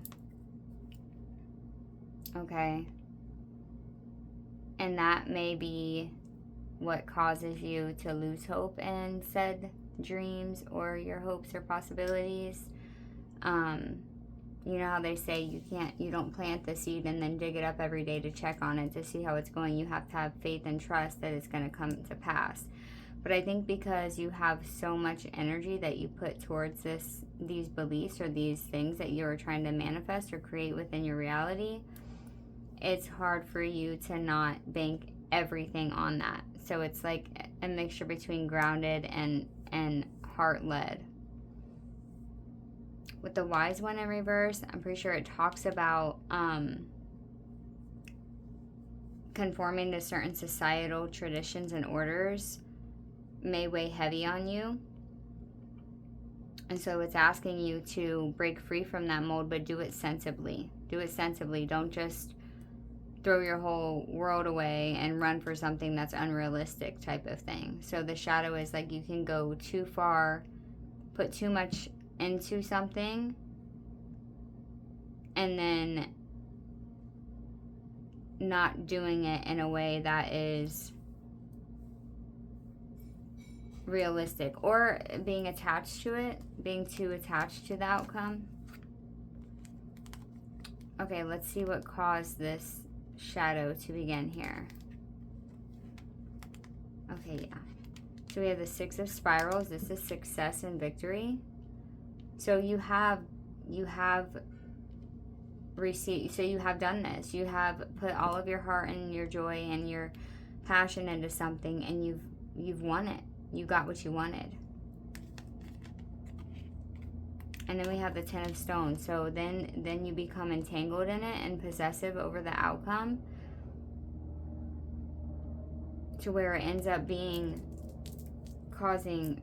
A: Okay? And that may be what causes you to lose hope in said dreams or your hopes or possibilities. You know how they say you don't plant the seed and then dig it up every day to check on it to see how it's going. You have to have faith and trust that it's going to come to pass. But I think because you have so much energy that you put towards these beliefs or these things that you're trying to manifest or create within your reality, it's hard for you to not bank everything on that. So it's like a mixture between grounded and heart-led. With the wise one in reverse, I'm pretty sure it talks about conforming to certain societal traditions and orders may weigh heavy on you. And so it's asking you to break free from that mold, but do it sensibly. Do it sensibly. Don't just throw your whole world away and run for something that's unrealistic type of thing. So the shadow is like you can go too far, put too much into something, and then not doing it in a way that is realistic, or being attached to it, being too attached to the outcome. Okay, let's see what caused this shadow to begin here. Okay, yeah. So we have the Six of Spirals. This is success and victory. So you have received, so you have done this. You have put all of your heart and your joy and your passion into something, and you've won it. You got what you wanted. And then we have the Ten of Stones. So then you become entangled in it and possessive over the outcome, to where it ends up being causing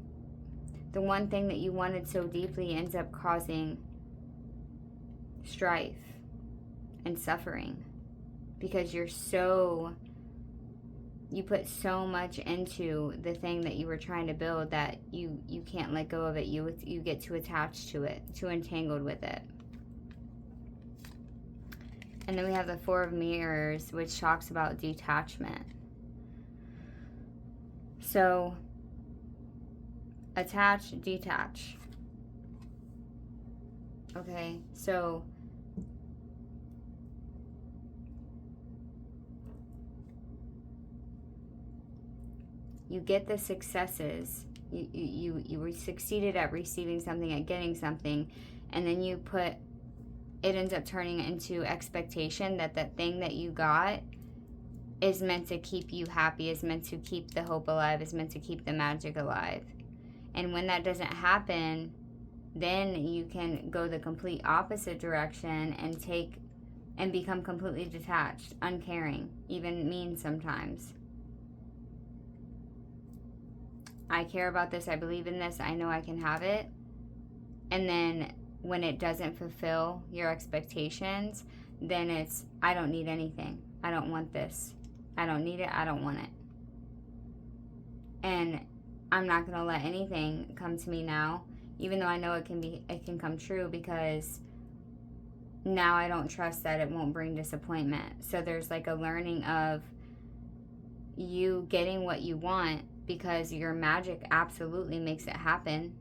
A: the one thing that you wanted so deeply ends up causing strife and suffering, because you put so much into the thing that you were trying to build that you can't let go of it. You get too attached to it, too entangled with it. And then we have the Four of Mirrors, which talks about detachment. So attach, detach. Okay, so you get the successes. You succeeded at receiving something, at getting something, and then it ends up turning into expectation that that thing that you got is meant to keep you happy, is meant to keep the hope alive, is meant to keep the magic alive. And when that doesn't happen, then you can go the complete opposite direction and become completely detached, uncaring, even mean sometimes. I care about this, I believe in this, I know I can have it. And then when it doesn't fulfill your expectations, then it's, I don't need anything. I don't want this. I don't need it. I don't want it. And I'm not going to let anything come to me now, even though I know it can come true, because now I don't trust that it won't bring disappointment. So there's like a learning of you getting what you want, because your magic absolutely makes it happen.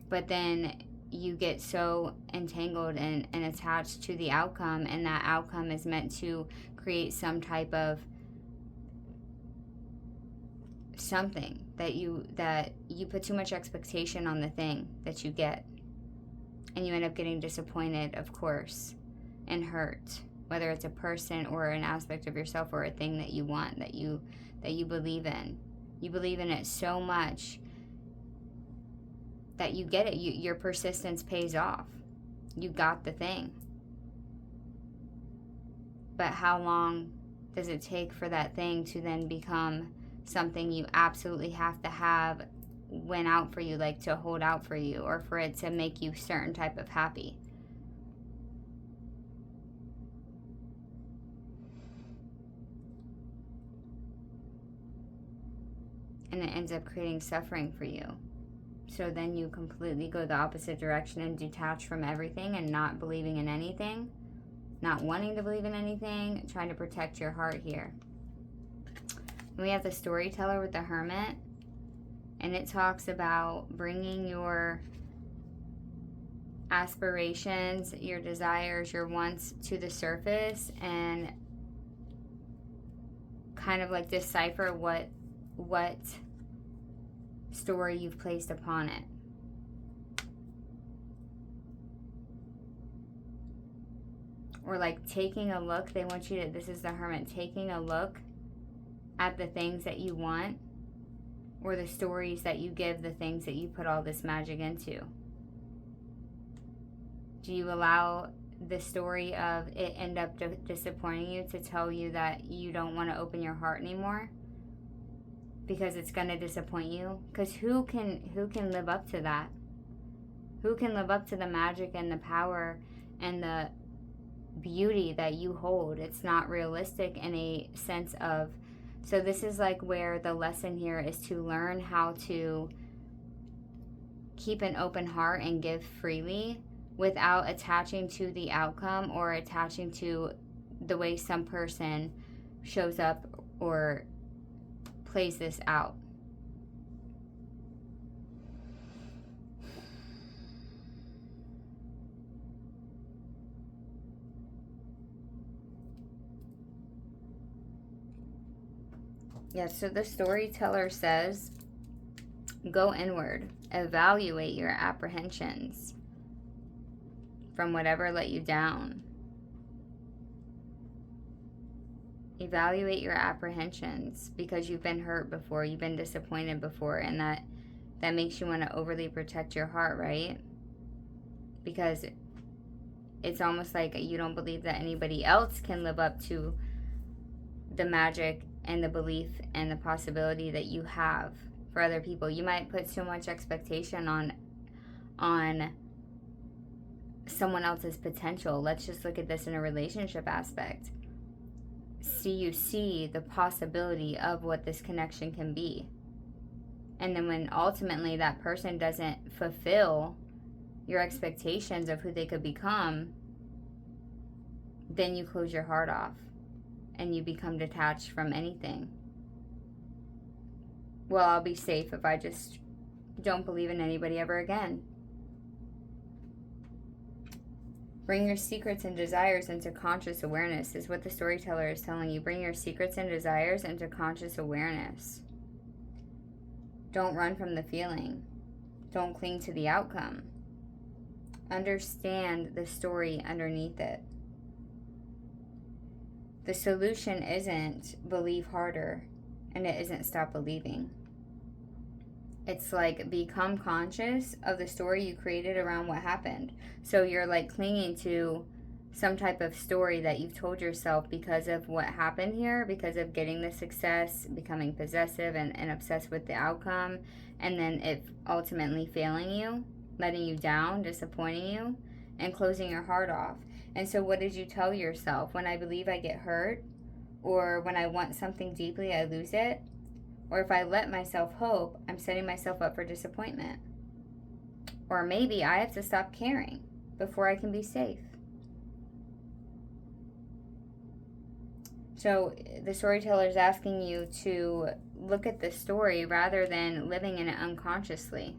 A: But then you get so entangled and attached to the outcome, and that outcome is meant to create some type of something that you put too much expectation on the thing that you get, and you end up getting disappointed, of course, and hurt, whether it's a person or an aspect of yourself or a thing that you want, that you believe in. You believe in it so much that you get it. Your persistence pays off. You got the thing. But how long does it take for that thing to then become something you absolutely have to have win out for you, like to hold out for you, or for it to make you certain type of happy? And it ends up creating suffering for you. So then you completely go the opposite direction and detach from everything and not believing in anything, not wanting to believe in anything, trying to protect your heart here. We have the Storyteller with the Hermit, and it talks about bringing your aspirations, your desires, your wants to the surface, and kind of like decipher what story you've placed upon it. Or like taking a look, they want you to, this is the Hermit, taking a look at the things that you want, or the stories that you give the things that you put all this magic into. Do you allow the story of it end up disappointing you to tell you that you don't want to open your heart anymore? because it's going to disappoint you. Because who can live up to that? Who can live up to the magic and the power and the beauty that you hold? It's not realistic in a sense of... So this is like where the lesson here is to learn how to keep an open heart and give freely without attaching to the outcome or attaching to the way some person shows up or plays this out. Yeah, so the storyteller says, go inward, evaluate your apprehensions from whatever let you down. Evaluate your apprehensions because you've been hurt before, you've been disappointed before, and that makes you want to overly protect your heart, right? Because it's almost like you don't believe that anybody else can live up to the magic and the belief and the possibility that you have for other people. You might put so much expectation on someone else's potential. Let's just look at this in a relationship aspect. You see the possibility of what this connection can be. And then when ultimately that person doesn't fulfill your expectations of who they could become, then you close your heart off and you become detached from anything. Well, I'll be safe if I just don't believe in anybody ever again. Bring your secrets and desires into conscious awareness is what the storyteller is telling you. Bring your secrets and desires into conscious awareness. Don't run from the feeling. Don't cling to the outcome. Understand the story underneath it. The solution isn't believe harder, and it isn't stop believing. It's like become conscious of the story you created around what happened. So you're like clinging to some type of story that you've told yourself because of what happened here, because of getting the success, becoming possessive and obsessed with the outcome, and then it ultimately failing you, letting you down, disappointing you, and closing your heart off. And so what did you tell yourself? When I believe I get hurt, or when I want something deeply, I lose it? Or if I let myself hope, I'm setting myself up for disappointment. Or maybe I have to stop caring before I can be safe. So the storyteller is asking you to look at the story rather than living in it unconsciously.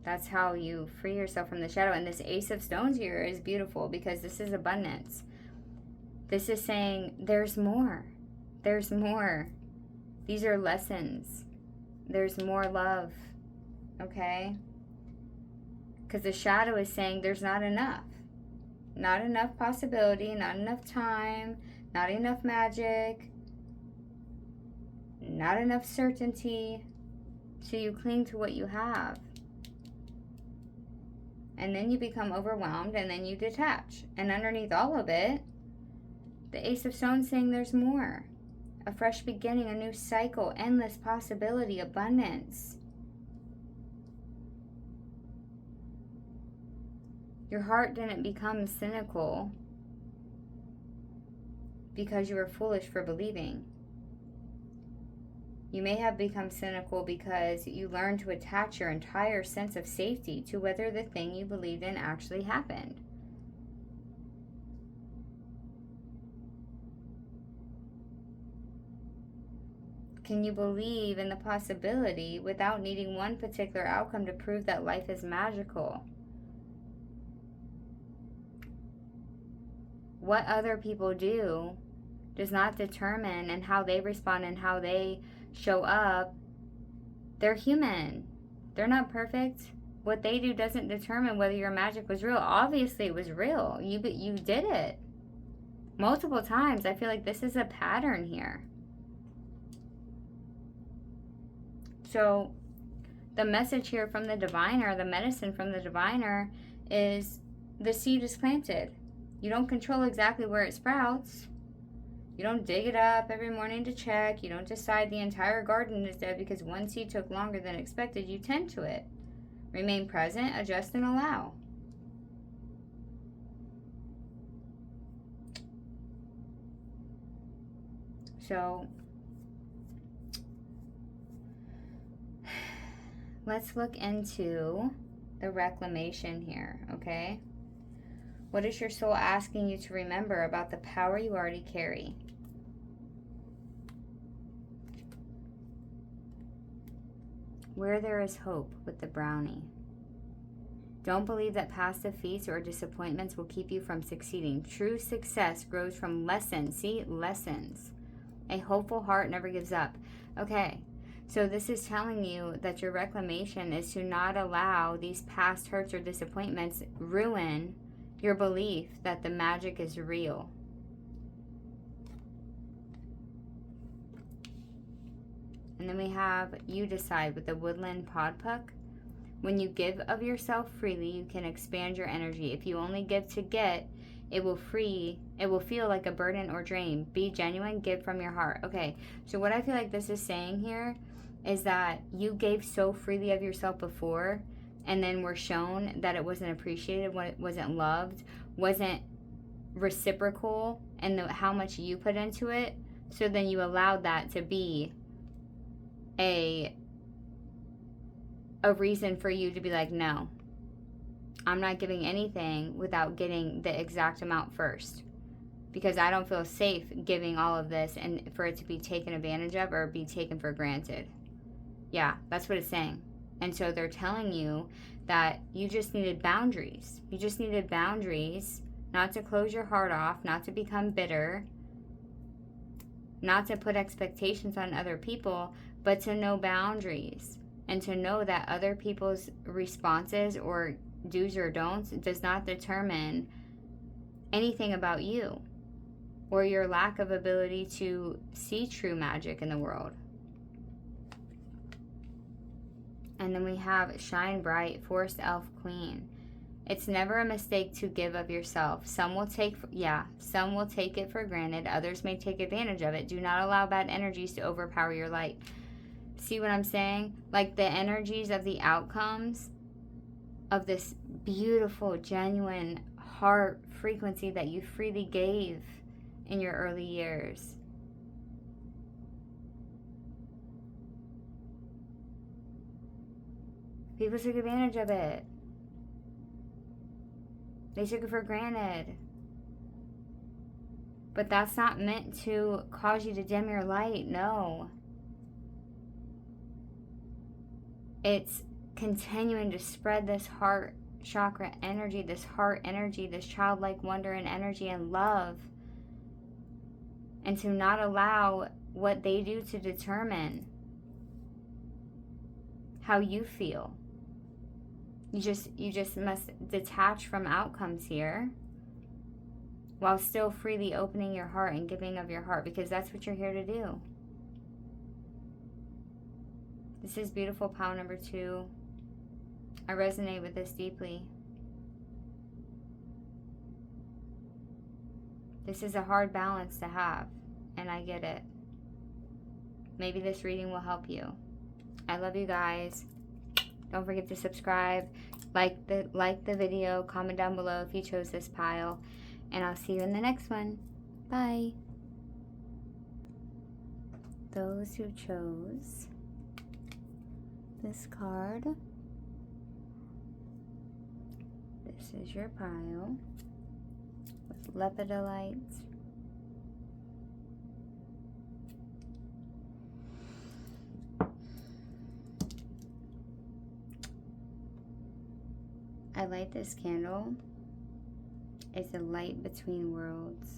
A: That's how you free yourself from the shadow. And this Ace of Stones here is beautiful because this is abundance. This is saying there's more. There's more. These are lessons. There's more love. Okay? Because the shadow is saying there's not enough. Not enough possibility, not enough time, not enough magic, not enough certainty. So you cling to what you have. And then you become overwhelmed and then you detach. And underneath all of it, the Ace of Stones saying there's more. A fresh beginning, a new cycle, endless possibility, abundance. Your heart didn't become cynical because you were foolish for believing. You may have become cynical because you learned to attach your entire sense of safety to whether the thing you believed in actually happened. Can you believe in the possibility without needing one particular outcome to prove that life is magical? What other people do does not determine and how they respond and how they show up. They're human. They're not perfect. What they do doesn't determine whether your magic was real. Obviously it was real. You did it multiple times. I feel like this is a pattern here. So the message here from the diviner, the medicine from the diviner, is the seed is planted. You don't control exactly where it sprouts. You don't dig it up every morning to check. You don't decide the entire garden is dead because one seed took longer than expected. You tend to it. Remain present, adjust, and allow. So, let's look into the reclamation here, okay? What is your soul asking you to remember about the power you already carry? Where there is hope with the brownie. Don't believe that past defeats or disappointments will keep you from succeeding. True success grows from lessons. See, lessons. A hopeful heart never gives up. Okay, so this is telling you that your reclamation is to not allow these past hurts or disappointments ruin your belief that the magic is real. And then we have you decide with the woodland podpuck. When you give of yourself freely, you can expand your energy. If you only give to get, it will feel like a burden or drain. Be genuine, give from your heart. Okay, so what I feel like this is saying here is that you gave so freely of yourself before, and then were shown that it wasn't appreciated, wasn't loved, wasn't reciprocal, and how much you put into it. So then you allowed that to be a reason for you to be like, no, I'm not giving anything without getting the exact amount first, because I don't feel safe giving all of this and for it to be taken advantage of or be taken for granted. Yeah, that's what it's saying. And so they're telling you that you just needed boundaries. You just needed boundaries, not to close your heart off, not to become bitter, not to put expectations on other people, but to know boundaries and to know that other people's responses or do's or don'ts does not determine anything about you or your lack of ability to see true magic in the world. And then we have Shine Bright, Forest Elf Queen. It's never a mistake to give of yourself. Some will take it for granted. Others may take advantage of it. Do not allow bad energies to overpower your light. See what I'm saying? Like the energies of the outcomes of this beautiful, genuine heart frequency that you freely gave in your early years. People took advantage of it. They took it for granted. But that's not meant to cause you to dim your light. No. It's continuing to spread this heart chakra energy, this heart energy, this childlike wonder and energy and love. And to not allow what they do to determine how you feel. You just must detach from outcomes here while still freely opening your heart and giving of your heart, because that's what you're here to do. This is beautiful pile number 2. I resonate with this deeply. This is a hard balance to have, and I get it. Maybe this reading will help you. I love you guys. Don't forget to subscribe, like the video, comment down below if you chose this pile, and I'll see you in the next one. Bye. Those who chose this card, this is your pile with lepidolite, I light this candle. It's a light between worlds.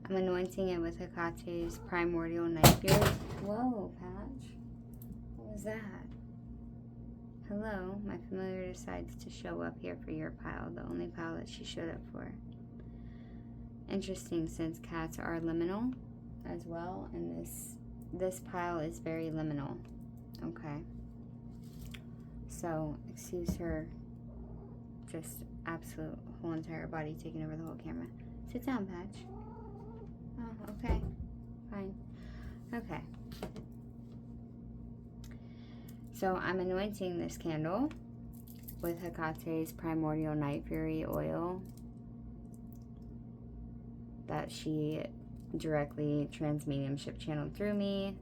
A: I'm anointing it with Hecate's primordial night spirit. Whoa, Patch. What was that? Hello, my familiar decides to show up here for your pile, the only pile that she showed up for. Interesting, since cats are liminal as well, and this pile is very liminal. Okay. So, excuse her just absolute whole entire body taking over the whole camera. Sit down, Patch. Oh, okay. Fine. Okay. So I'm anointing this candle with Hecate's primordial night fury oil that she directly transmediumship channeled through me.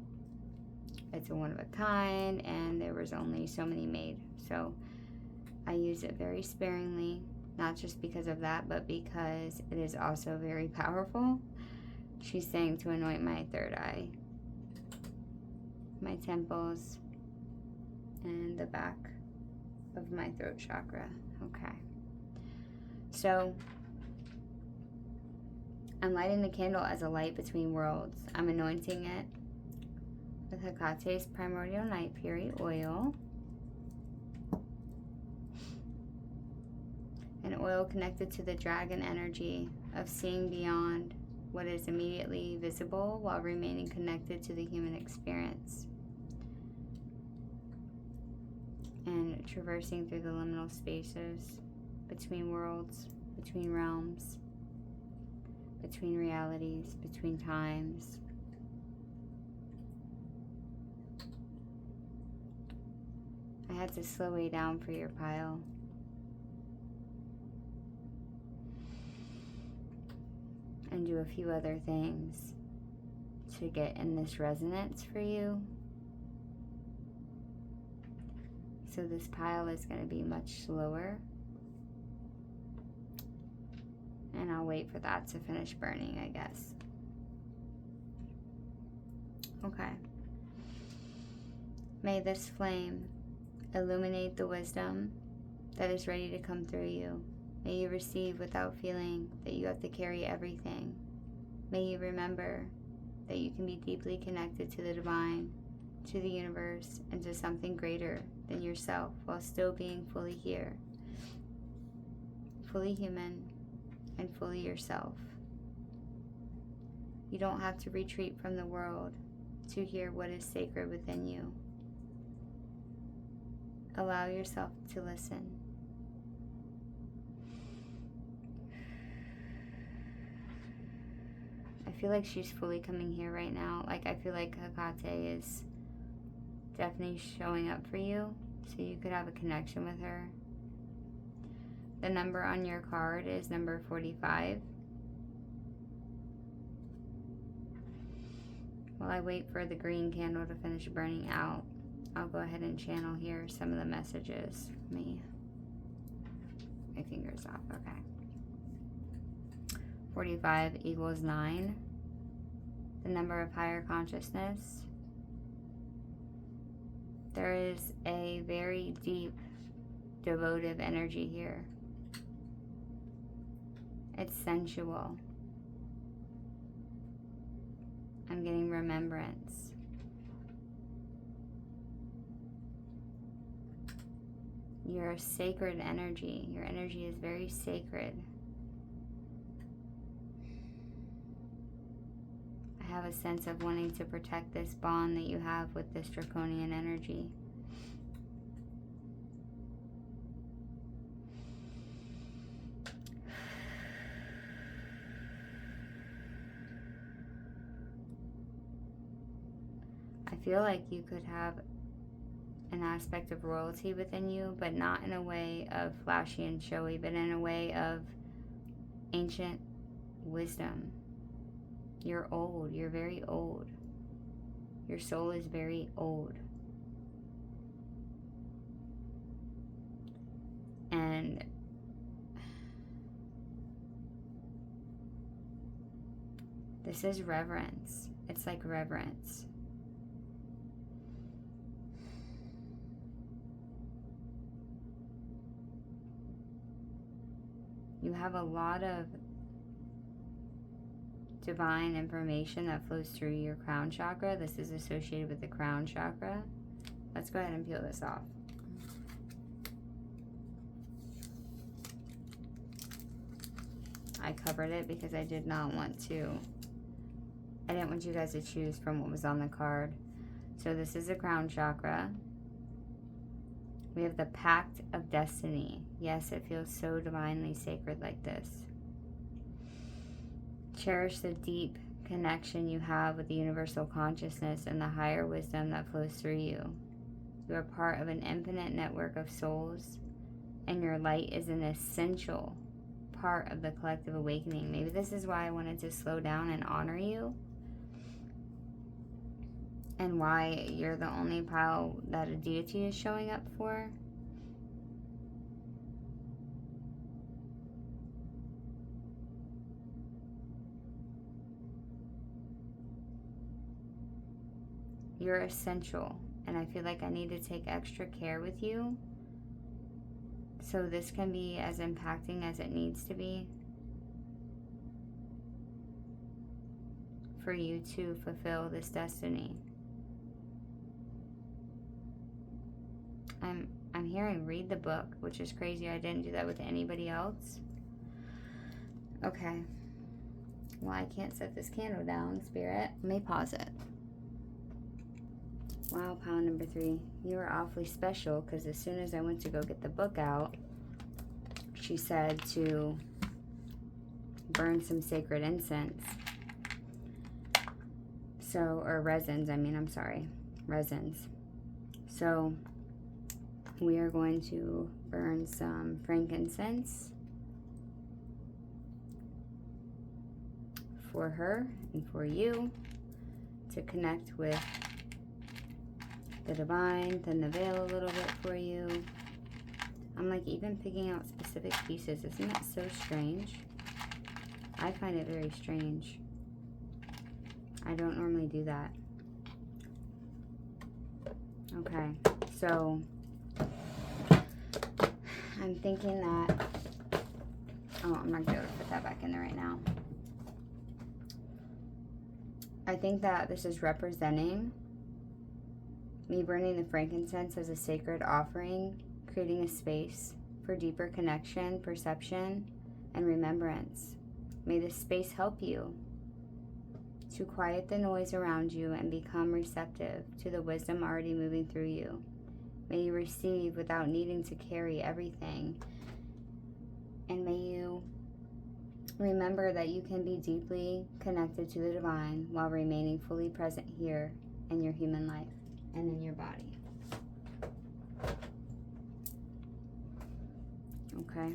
A: It's a one of a kind, and there was only so many made. So I use it very sparingly, not just because of that, but because it is also very powerful. She's saying to anoint my third eye, my temples, and the back of my throat chakra. Okay. So I'm lighting the candle as a light between worlds. I'm anointing it with Hecate's primordial night fury oil. An oil connected to the dragon energy of seeing beyond what is immediately visible while remaining connected to the human experience, and traversing through the liminal spaces between worlds, between realms, between realities, between times. I had to slow way down for your pile. And do a few other things to get in this resonance for you. So this pile is going to be much slower. And I'll wait for that to finish burning, I guess. Okay. May this flame illuminate the wisdom that is ready to come through you. May you receive without feeling that you have to carry everything. May you remember that you can be deeply connected to the divine, to the universe, and to something greater than yourself while still being fully here, fully human, and fully yourself. You don't have to retreat from the world to hear what is sacred within you. Allow yourself to listen. I feel like she's fully coming here right now. Like, I feel like Hecate is definitely showing up for you, so you could have a connection with her. The number on your card is number 45. While I wait for the green candle to finish burning out, I'll go ahead and channel here some of the messages. My fingers off. Okay. 45 equals 9. The number of higher consciousness. There is a very deep, devotive energy here. It's sensual. I'm getting remembrance. You're a sacred energy. Your energy is very sacred. I have a sense of wanting to protect this bond that you have with this draconian energy. I feel like you could have an aspect of royalty within you, but not in a way of flashy and showy, but in a way of ancient wisdom. You're old. You're very old. Your soul is very old. And this is reverence. It's like reverence. You have a lot of divine information that flows through your crown chakra. This is associated with the crown chakra. Let's go ahead and peel this off. I covered it because I didn't want you guys to choose from what was on the card. So this is the crown chakra. We have the Pact of Destiny. Yes, it feels so divinely sacred like this. Cherish the deep connection you have with the universal consciousness and the higher wisdom that flows through you. You are part of an infinite network of souls, and your light is an essential part of the collective awakening. Maybe this is why I wanted to slow down and honor you, and why you're the only pile that a deity is showing up for. You're essential, and I feel like I need to take extra care with you so this can be as impacting as it needs to be for you to fulfill this destiny. I'm hearing read the book, which is crazy. I didn't do that with anybody else. Okay. Well, I can't set this candle down, Spirit. Let me pause it. Wow, pile number 3. You were awfully special, because as soon as I went to go get the book out, she said to burn some sacred incense. So, or resins, resins. So, we are going to burn some frankincense for her and for you to connect with the divine, thin the veil a little bit for you. I'm like even picking out specific pieces. Isn't that so strange? I find it very strange. I don't normally do that. Okay, so I'm thinking that, oh, I'm not going to put that back in there right now. I think that this is representing me burning the frankincense as a sacred offering, creating a space for deeper connection, perception, and remembrance. May this space help you to quiet the noise around you and become receptive to the wisdom already moving through you. May you receive without needing to carry everything. And may you remember that you can be deeply connected to the divine while remaining fully present here in your human life and in your body. Okay.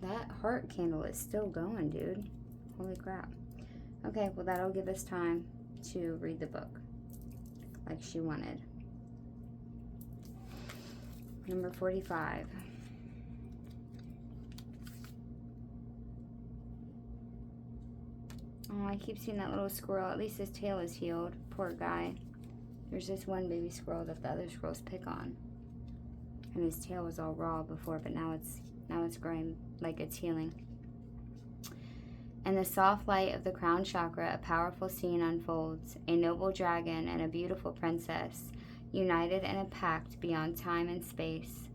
A: That heart candle is still going, dude. Holy crap. Okay, well that'll give us time to read the book like she wanted. Number 45. Oh, I keep seeing that little squirrel. At least his tail is healed. Poor guy. There's this one baby squirrel that the other squirrels pick on. And his tail was all raw before, but now it's growing like it's healing. In the soft light of the crown chakra, a powerful scene unfolds. A noble dragon and a beautiful princess, united in a pact beyond time and space.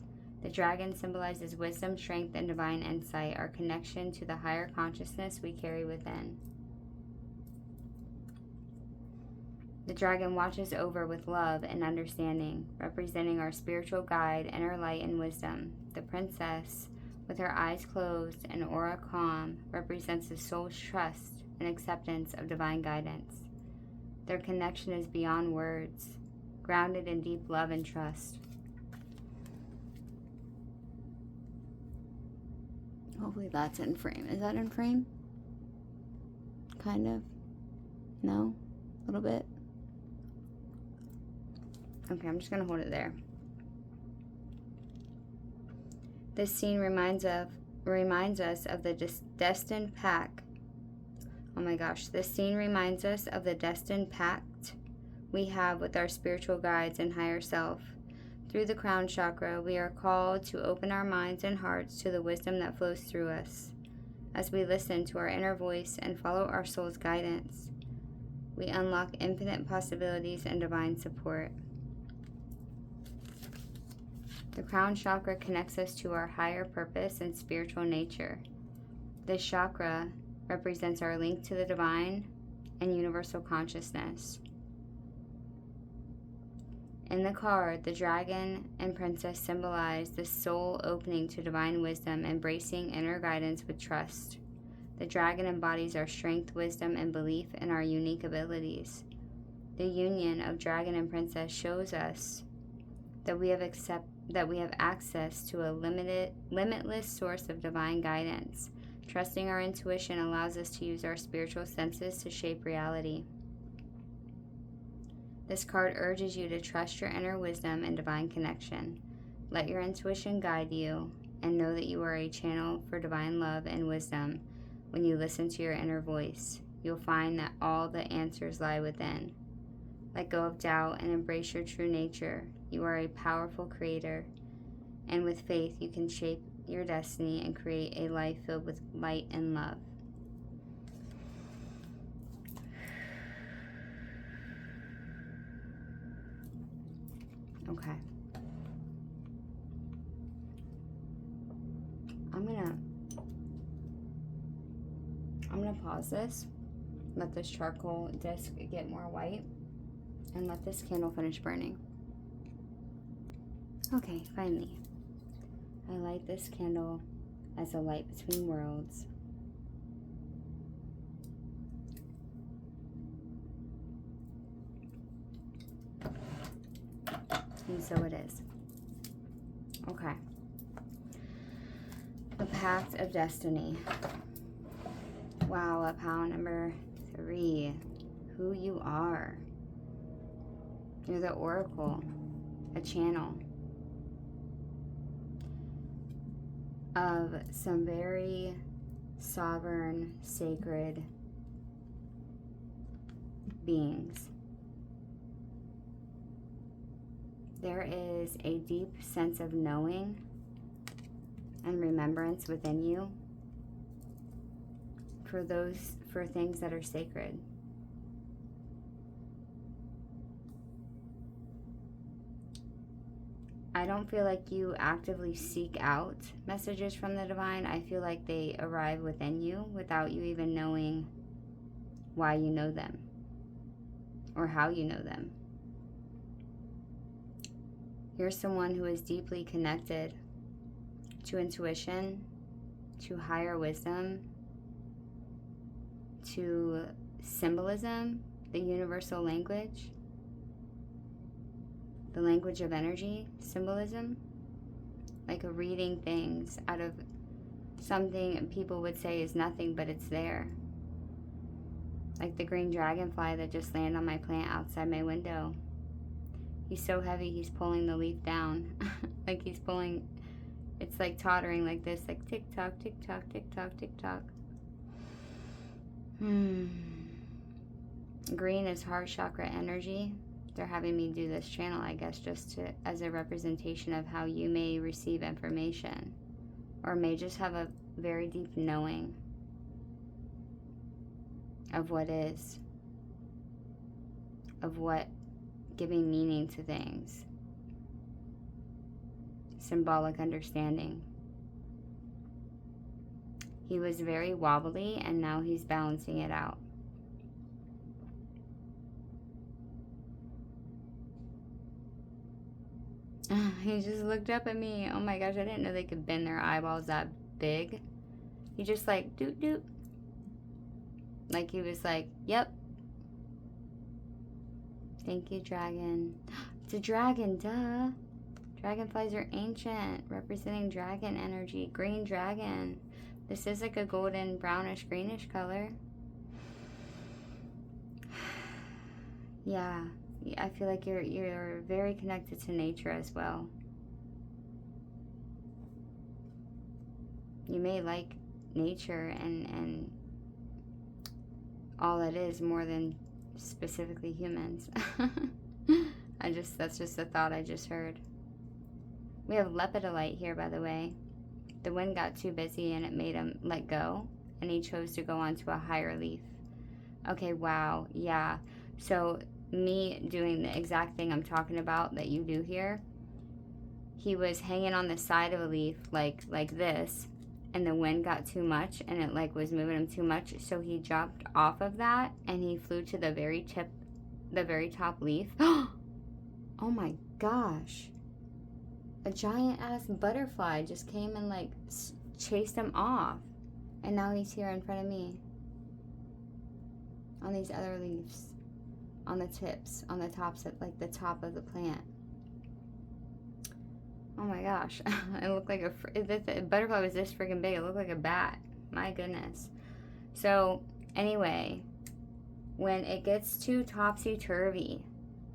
A: The dragon symbolizes wisdom, strength, and divine insight, our connection to the higher consciousness we carry within. The dragon watches over with love and understanding, representing our spiritual guide, inner light, and wisdom. The princess, with her eyes closed and aura calm, represents the soul's trust and acceptance of divine guidance. Their connection is beyond words, grounded in deep love and trust. Hopefully that's in frame. Is that in frame? Kind of? No? A little bit? Okay, I'm just going to hold it there. This scene reminds us of the destined pact. Oh my gosh, this scene reminds us of the destined pact we have with our spiritual guides and higher self. Through the crown chakra, we are called to open our minds and hearts to the wisdom that flows through us. As we listen to our inner voice and follow our soul's guidance, we unlock infinite possibilities and divine support. The crown chakra connects us to our higher purpose and spiritual nature. This chakra represents our link to the divine and universal consciousness. In the card, the dragon and princess symbolize the soul opening to divine wisdom, embracing inner guidance with trust. The dragon embodies our strength, wisdom, and belief in our unique abilities. The union of dragon and princess shows us that we have access to a limitless source of divine guidance. Trusting our intuition allows us to use our spiritual senses to shape reality. This card urges you to trust your inner wisdom and divine connection. Let your intuition guide you, and know that you are a channel for divine love and wisdom. When you listen to your inner voice, you'll find that all the answers lie within. Let go of doubt and embrace your true nature. You are a powerful creator, and with faith, you can shape your destiny and create a life filled with light and love. Okay. I'm gonna pause this, let this charcoal disc get more white, and let this candle finish burning. Okay, finally. I light this candle as a light between worlds. And so it is. Okay. The Path of Destiny. Wow, up pile number 3. Who you are. You're the oracle, a channel of some very sovereign, sacred beings. There is a deep sense of knowing and remembrance within you for things that are sacred. I don't feel like you actively seek out messages from the divine. I feel like they arrive within you without you even knowing why you know them or how you know them. You're someone who is deeply connected to intuition, to higher wisdom, to symbolism, the universal language, the language of energy, symbolism, like reading things out of something people would say is nothing, but it's there. Like the green dragonfly that just landed on my plant outside my window. He's so heavy, he's pulling the leaf down. Like he's pulling, it's like tottering like this, like tick-tock, tick-tock, tick-tock, tick-tock. Green is heart chakra energy. They're having me do this channel, I guess, just as a representation of how you may receive information, or may just have a very deep knowing of what is, of what giving meaning to things, symbolic understanding. He was very wobbly, and now he's balancing it out. He just looked up at me. Oh my gosh, I didn't know they could bend their eyeballs that big. He just like, doot doot. Like he was like, yep. Thank you, dragon. It's a dragon, duh. Dragonflies are ancient, representing dragon energy. Green dragon. This is like a golden, brownish, greenish color. Yeah. I feel like you're very connected to nature as well. You may like nature and all it is more than specifically humans. That's just a thought I just heard. We have lepidolite here, by the way. The wind got too busy and it made him let go, and he chose to go onto a higher leaf. Okay, wow, yeah. So me doing the exact thing I'm talking about that you do here, he was hanging on the side of a leaf like this, and the wind got too much and it like was moving him too much, so he jumped off of that and he flew to the very top leaf. Oh my gosh. A giant ass butterfly just came and like chased him off. And now he's here in front of me. On these other leaves. On the tips. On the tops of, like the top of the plant. Oh my gosh. It looked like the butterfly was this freaking big. It looked like a bat. My goodness. So, anyway, when it gets too topsy-turvy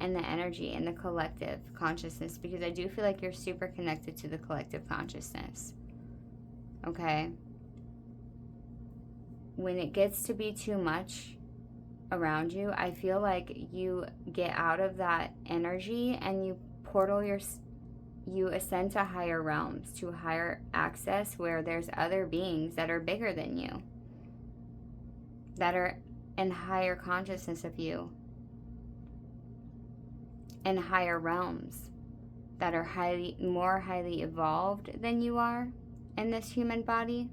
A: and the energy and the collective consciousness, because I do feel like you're super connected to the collective consciousness, okay? When it gets to be too much around you, I feel like you get out of that energy and you you ascend to higher realms, to higher access where there's other beings that are bigger than you, that are in higher consciousness of you, in higher realms, that are more highly evolved than you are in this human body.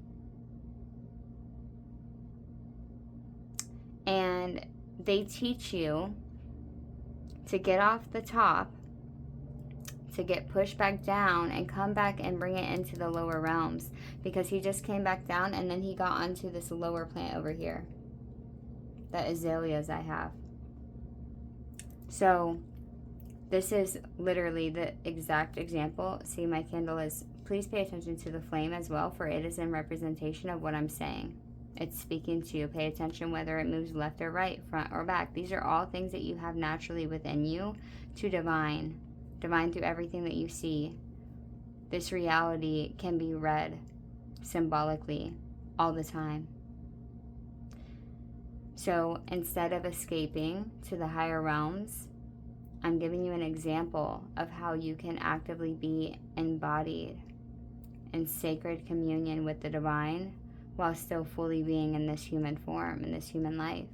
A: And they teach you to get off the top, to get pushed back down and come back and bring it into the lower realms, because he just came back down and then he got onto this lower plant over here, the azaleas I have. So this is literally the exact example. See, my candle is, please pay attention to the flame as well, for it is in representation of what I'm saying. It's speaking to you. Pay attention whether it moves left or right, front or back. These are all things that you have naturally within you to divine through everything that you see. This reality can be read symbolically all the time. So instead of escaping to the higher realms, I'm giving you an example of how you can actively be embodied in sacred communion with the divine while still fully being in this human form, in this human life,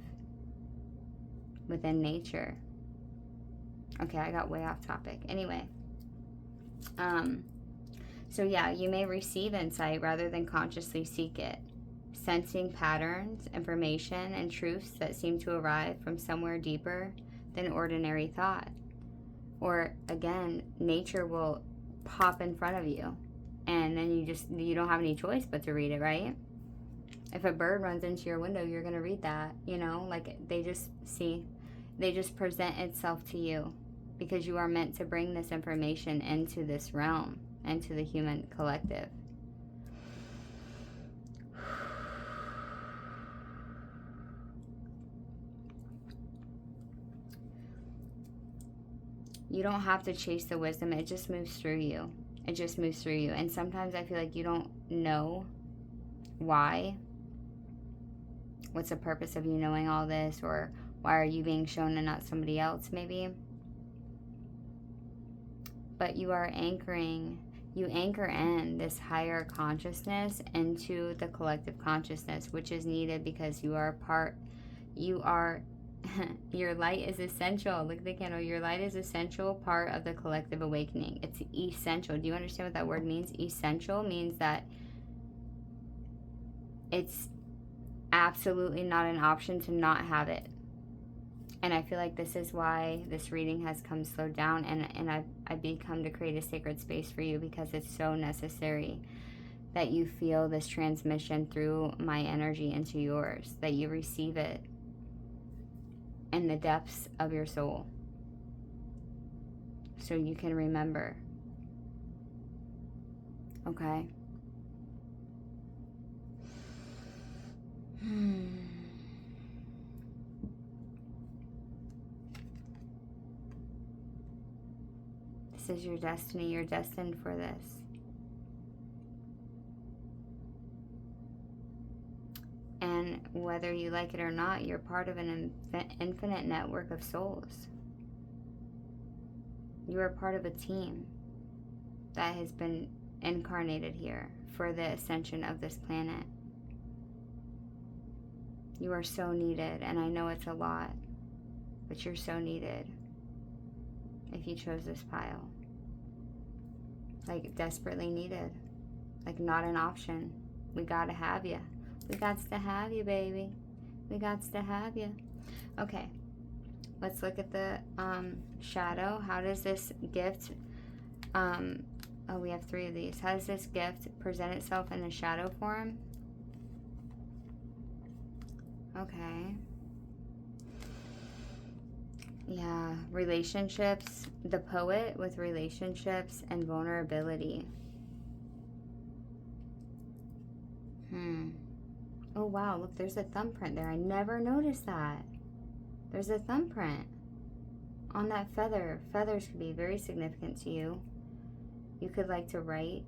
A: within nature. Okay, I got way off topic. Anyway, so yeah, you may receive insight rather than consciously seek it, sensing patterns, information, and truths that seem to arrive from somewhere deeper than ordinary thought. Or again, nature will pop in front of you, and then you don't have any choice but to read it, right? If a bird runs into your window, you're gonna read that, you know, like they just present itself to you, because you are meant to bring this information into this realm, into the human collective. You don't have to chase the wisdom. It just moves through you. It just moves through you. And sometimes I feel like you don't know why. What's the purpose of you knowing all this? Or why are you being shown and not somebody else, maybe? But you are anchoring. You anchor in this higher consciousness into the collective consciousness, which is needed because your light is essential. Look at the candle. Your light is essential part of the collective awakening. It's essential. Do you understand what that word means? Essential means that it's absolutely not an option to not have it. And I feel like this is why this reading has come slowed down, and I've become to create a sacred space for you, because it's so necessary that you feel this transmission through my energy into yours, that you receive it in the depths of your soul, so you can remember. Okay? This is your destiny. You're destined for this. And whether you like it or not, you're part of an infinite network of souls. You are part of a team that has been incarnated here for the ascension of this planet. You are so needed, and I know it's a lot, but you're so needed if you chose this pile. Like, desperately needed. Like, not an option. We gotta have you. We gots to have you, baby. We gots to have you. Okay. Let's look at the shadow. How does this gift, oh, we have 3 of these. How does this gift present itself in a shadow form? Okay. Yeah, relationships. The Poet with relationships and vulnerability. Oh, wow. Look, there's a thumbprint there. I never noticed that. There's a thumbprint on that feather. Feathers could be very significant to you. You could like to write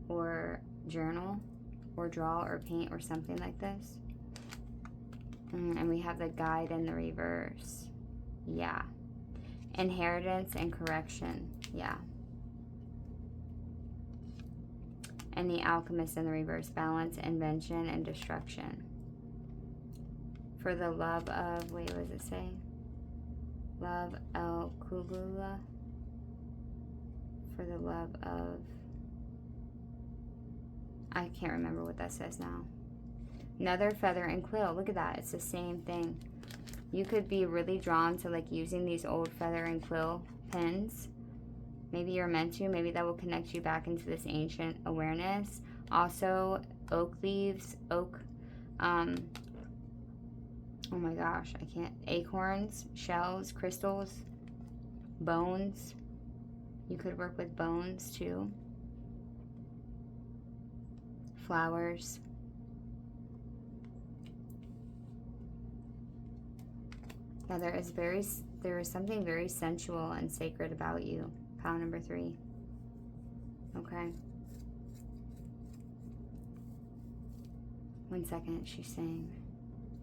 A: or journal or draw or paint or something like this. And we have the Guide in the reverse. Yeah. Inheritance and correction. Yeah. And the Alchemist in the reverse. Balance, invention, and destruction. For the love of, wait, what does it say? Love El Kugula. For the love of, I can't remember what that says now. Another feather and quill. Look at that. It's the same thing. You could be really drawn to like using these old feather and quill pins. Maybe you're meant to. Maybe that will connect you back into this ancient awareness. Also, oak leaves, oak, oh my gosh, I can't. Acorns, shells, crystals, bones. You could work with bones too. Flowers. Yeah, there is something very sensual and sacred about you. Pile number 3. Okay. 1 second, she's saying.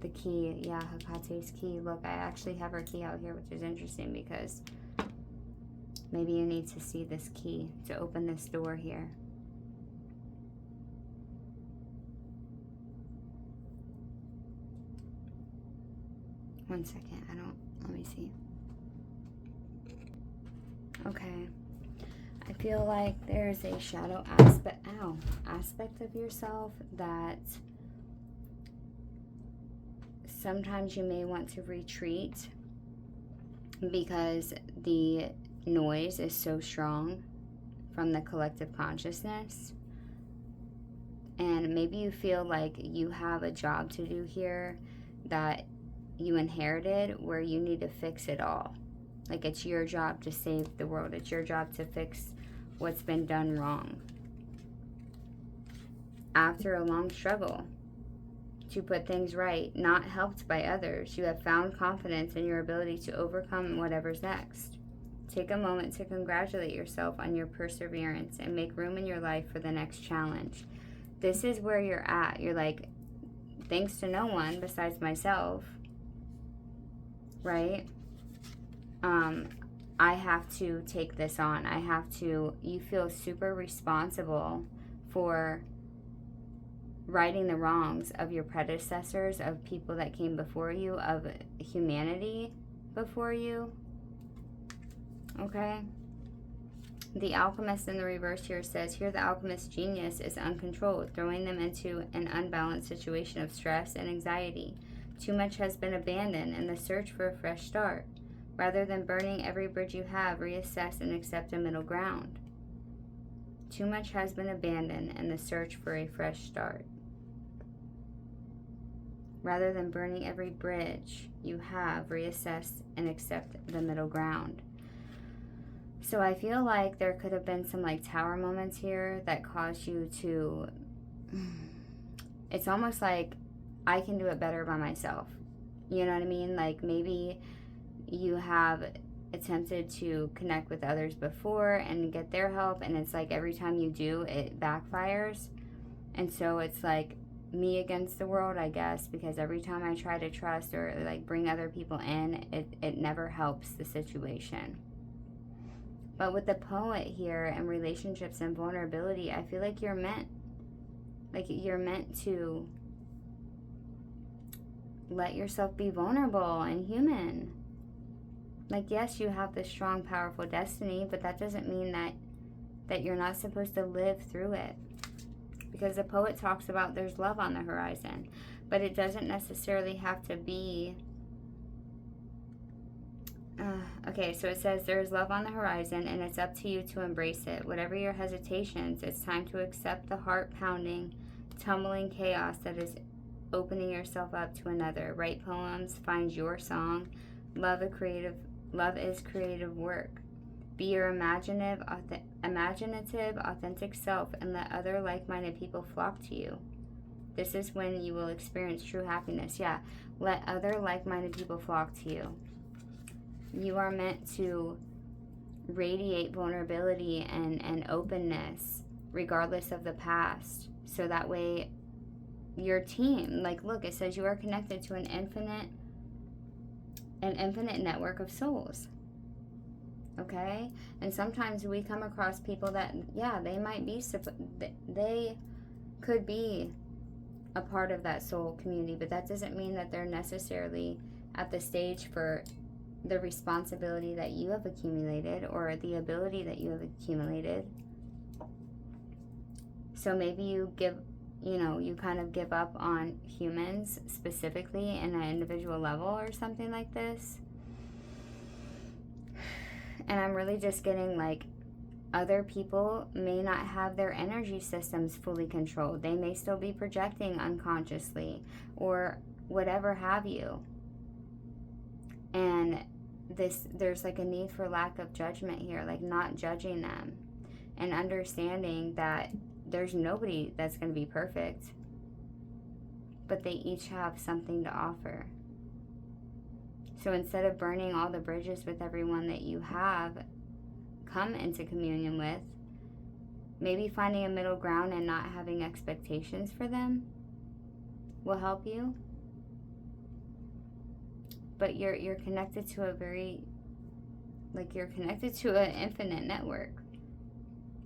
A: The key, yeah, Hekate's key. Look, I actually have her key out here, which is interesting because maybe you need to see this key to open this door here. One second, let me see. Okay. I feel like there's a shadow aspect of yourself that sometimes you may want to retreat because the noise is so strong from the collective consciousness. And maybe you feel like you have a job to do here that you inherited where you need to fix it all. Like it's your job to save the world. It's your job to fix what's been done wrong. After a long struggle to put things right, not helped by others, you have found confidence in your ability to overcome whatever's next. Take a moment to congratulate yourself on your perseverance and make room in your life for the next challenge. This is where you're at. You're like, thanks to no one besides myself, right? I have to take this on. You feel super responsible for righting the wrongs of your predecessors, of people that came before you, of humanity before you. Okay? The Alchemist in the reverse here says, here the alchemist's genius is uncontrolled, throwing them into an unbalanced situation of stress and anxiety. Too much has been abandoned in the search for a fresh start. Rather than burning every bridge you have, reassess and accept a middle ground. Too much has been abandoned in the search for a fresh start. Rather than burning every bridge you have, reassess and accept the middle ground. So I feel like there could have been some like tower moments here that caused you to, it's almost like I can do it better by myself. You know what I mean? Like maybe you have attempted to connect with others before and get their help, and it's like every time you do, it backfires. And so it's like me against the world, I guess, because every time I try to trust or like bring other people in, it never helps the situation. But with the Poet here and relationships and vulnerability, I feel like you're meant to let yourself be vulnerable and human. Like, yes, you have this strong, powerful destiny, but that doesn't mean that you're not supposed to live through it. Because the Poet talks about there's love on the horizon, but it doesn't necessarily have to be Okay, so it says there is love on the horizon and it's up to you to embrace it. Whatever your hesitations, it's time to accept the heart-pounding, tumbling chaos that is opening yourself up to another. Write poems, find your song. Love is creative work. Be your imaginative, authentic self and let other like-minded people flock to you. This is when you will experience true happiness. Yeah, let other like-minded people flock to you. You are meant to radiate vulnerability and openness regardless of the past. So that way your team, like look, it says you are connected to an infinite network of souls. Okay? And sometimes we come across people that, yeah, they might be, they could be a part of that soul community, but that doesn't mean that they're necessarily at the stage for the responsibility that you have accumulated or the ability that you have accumulated. So maybe you kind of give up on humans specifically in an individual level or something like this. And I'm really just getting like other people may not have their energy systems fully controlled. They may still be projecting unconsciously or whatever have you. And there's like a need for lack of judgment here, like not judging them and understanding that there's nobody that's going to be perfect, but they each have something to offer. So instead of burning all the bridges with everyone that you have come into communion with, maybe finding a middle ground and not having expectations for them will help you. But you're connected to you're connected to an infinite network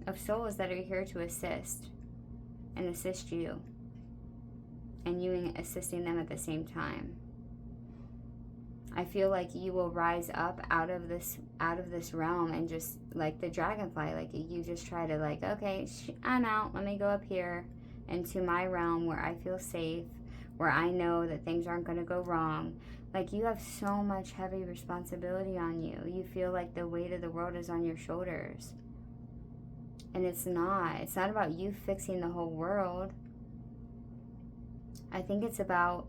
A: of souls that are here to assist you, and you assisting them at the same time. I feel like you will rise up out of this realm and just like the dragonfly, like you just try to like, okay, I'm out, let me go up here into my realm where I feel safe, where I know that things aren't going to go wrong. Like you have so much heavy responsibility on you. You feel like the weight of the world is on your shoulders. And it's not about you fixing the whole world. I think it's about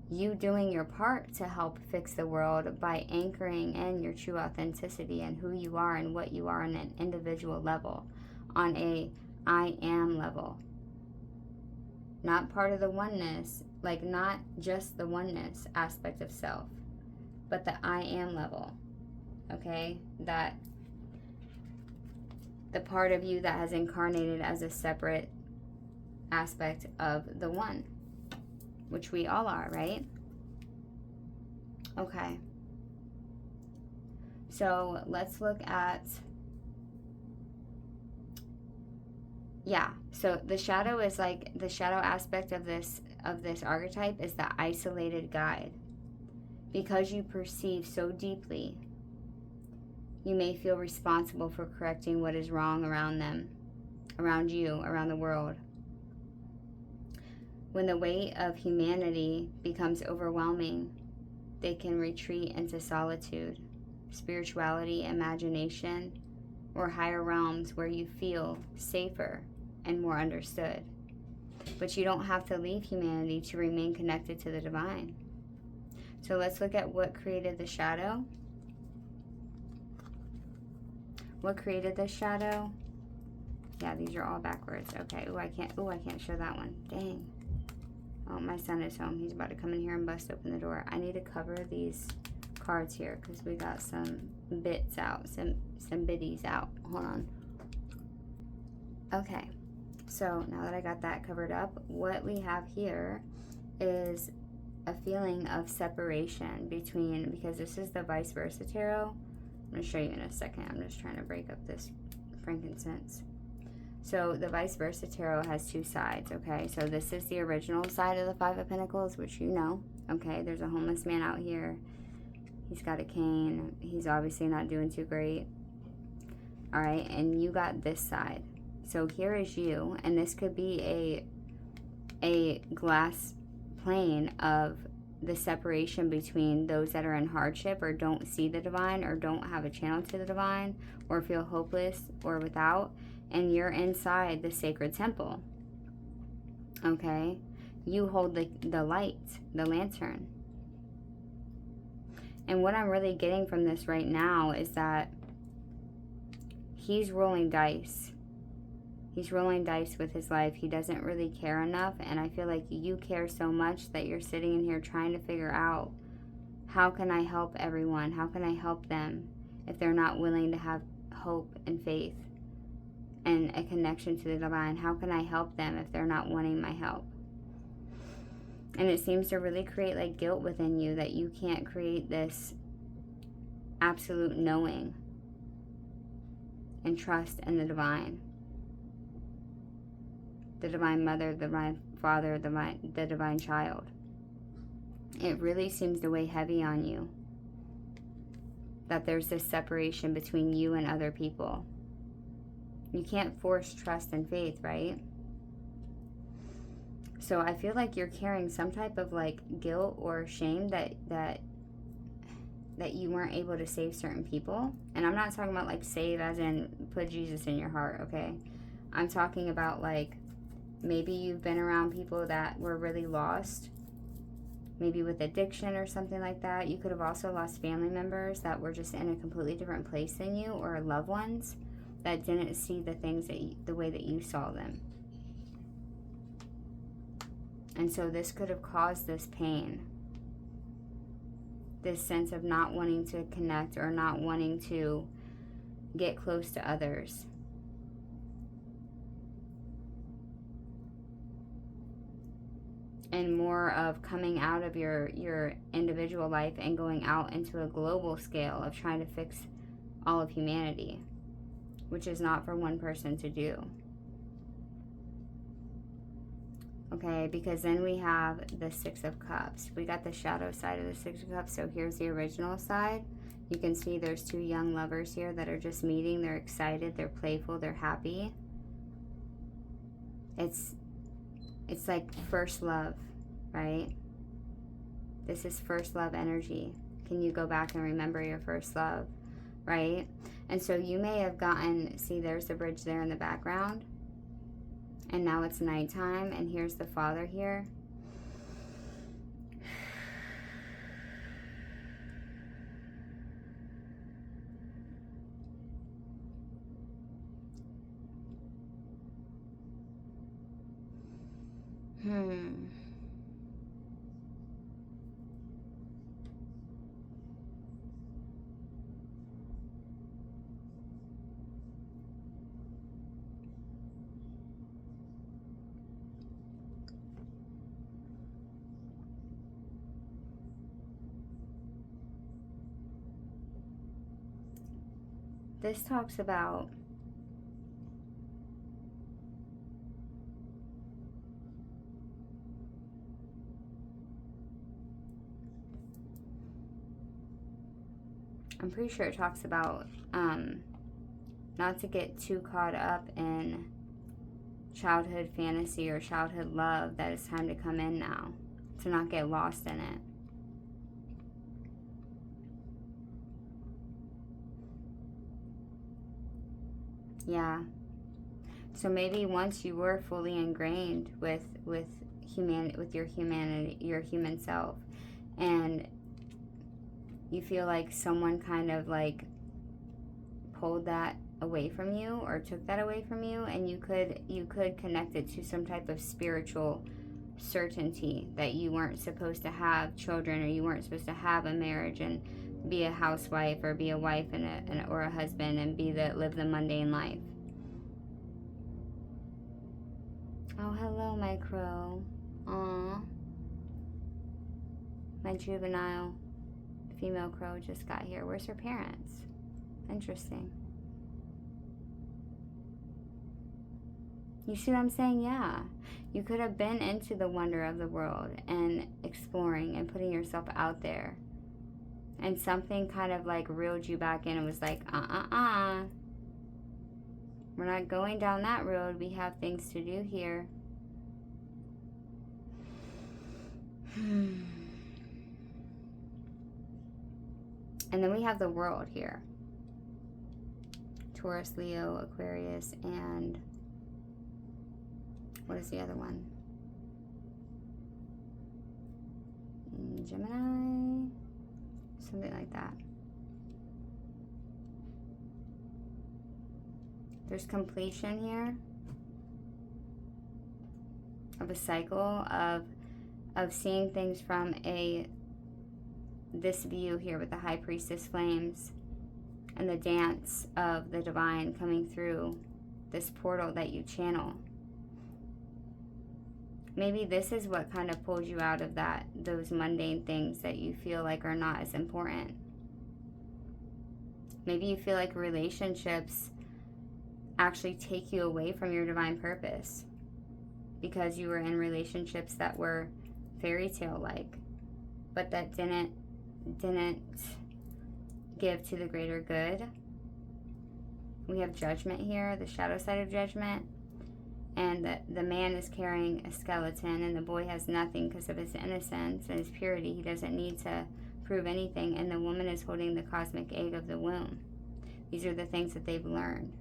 A: you doing your part to help fix the world by anchoring in your true authenticity and who you are and what you are on an individual level, on a I am level. Not part of the oneness, like not just the oneness aspect of self, but the I am level, okay? That the part of you that has incarnated as a separate aspect of the one, which we all are, right? Okay. So let's look at, so the shadow is like, the shadow aspect of this archetype is the isolated guide. Because you perceive so deeply, you may feel responsible for correcting what is wrong around them, around you, around the world. When the weight of humanity becomes overwhelming, they can retreat into solitude, spirituality, imagination, or higher realms where you feel safer and more understood. But you don't have to leave humanity to remain connected to the divine. So let's look at what created the shadow. What created the shadow? Yeah, these are all backwards. Okay. I can't show that one. Dang. Oh, my son is home. He's about to come in here and bust open the door. I need to cover these cards here because we got some bits out, some biddies out. Hold on. Okay. So now that I got that covered up, what we have here is a feeling of separation between, because this is the vice versa tarot. I'm going to show you in a second. I'm just trying to break up this frankincense. So the vice versa tarot has two sides, okay? So this is the original side of the Five of Pentacles, which you know, okay? There's a homeless man out here. He's got a cane. He's obviously not doing too great. All right, and you got this side. So here is you, and this could be a glass plane of the separation between those that are in hardship or don't see the divine or don't have a channel to the divine or feel hopeless or without, and you're inside the sacred temple. Okay? You hold the light, the lantern. And what I'm really getting from this right now is that he's rolling dice. He's rolling dice with his life. He doesn't really care enough. And I feel like you care so much that you're sitting in here trying to figure out, how can I help everyone? How can I help them if they're not willing to have hope and faith and a connection to the divine? How can I help them if they're not wanting my help? And it seems to really create like guilt within you that you can't create this absolute knowing and trust in the divine. The divine mother, the divine father, the divine child. It really seems to weigh heavy on you that there's this separation between you and other people. You can't force trust and faith, right? So I feel like you're carrying some type of like guilt or shame that you weren't able to save certain people. And I'm not talking about like save as in put Jesus in your heart, okay? I'm talking about like maybe you've been around people that were really lost, maybe with addiction or something like that. You could have also lost family members that were just in a completely different place than you, or loved ones that didn't see the things the way that you saw them. And so this could have caused this pain, this sense of not wanting to connect or not wanting to get close to others. And more of coming out of your individual life and going out into a global scale of trying to fix all of humanity, which is not for one person to do. Okay, because then we have the Six of Cups. We got the shadow side of the Six of Cups, so here's the original side. You can see there's two young lovers here that are just meeting. They're excited, they're playful, they're happy. It's like first love, right? This is first love energy. Can you go back and remember your first love, right? And so you may have gotten, see there's the bridge there in the background. And now it's nighttime, and here's the father here. This talks about I'm pretty sure it talks about not to get too caught up in childhood fantasy or childhood love, that it's time to come in now, to not get lost in it. Yeah. So maybe once you were fully ingrained with your humanity, your human self, and you feel like someone kind of like pulled that away from you or took that away from you, and you could connect it to some type of spiritual certainty that you weren't supposed to have children, or you weren't supposed to have a marriage and be a housewife, or be a wife or a husband and live the mundane life. Oh, hello, my crow. Aww. My juvenile female crow just got here. Where's her parents? Interesting. You see what I'm saying? Yeah. You could have been into the wonder of the world and exploring and putting yourself out there. And something kind of like reeled you back in and was like, we're not going down that road. We have things to do here. And then we have the world here. Taurus, Leo, Aquarius, and what is the other one? Gemini? Something like that. There's completion here of a cycle of seeing things from this view here with the High Priestess flames and the dance of the divine coming through this portal that you channel. Maybe this is what kind of pulled you out of those mundane things that you feel like are not as important. Maybe you feel like relationships actually take you away from your divine purpose because you were in relationships that were fairy tale like, but that didn't give to the greater good. We have judgment here, the shadow side of judgment, and the man is carrying a skeleton and the boy has nothing because of his innocence and his purity. He doesn't need to prove anything, and the woman is holding the cosmic egg of the womb. These are the things that they've learned.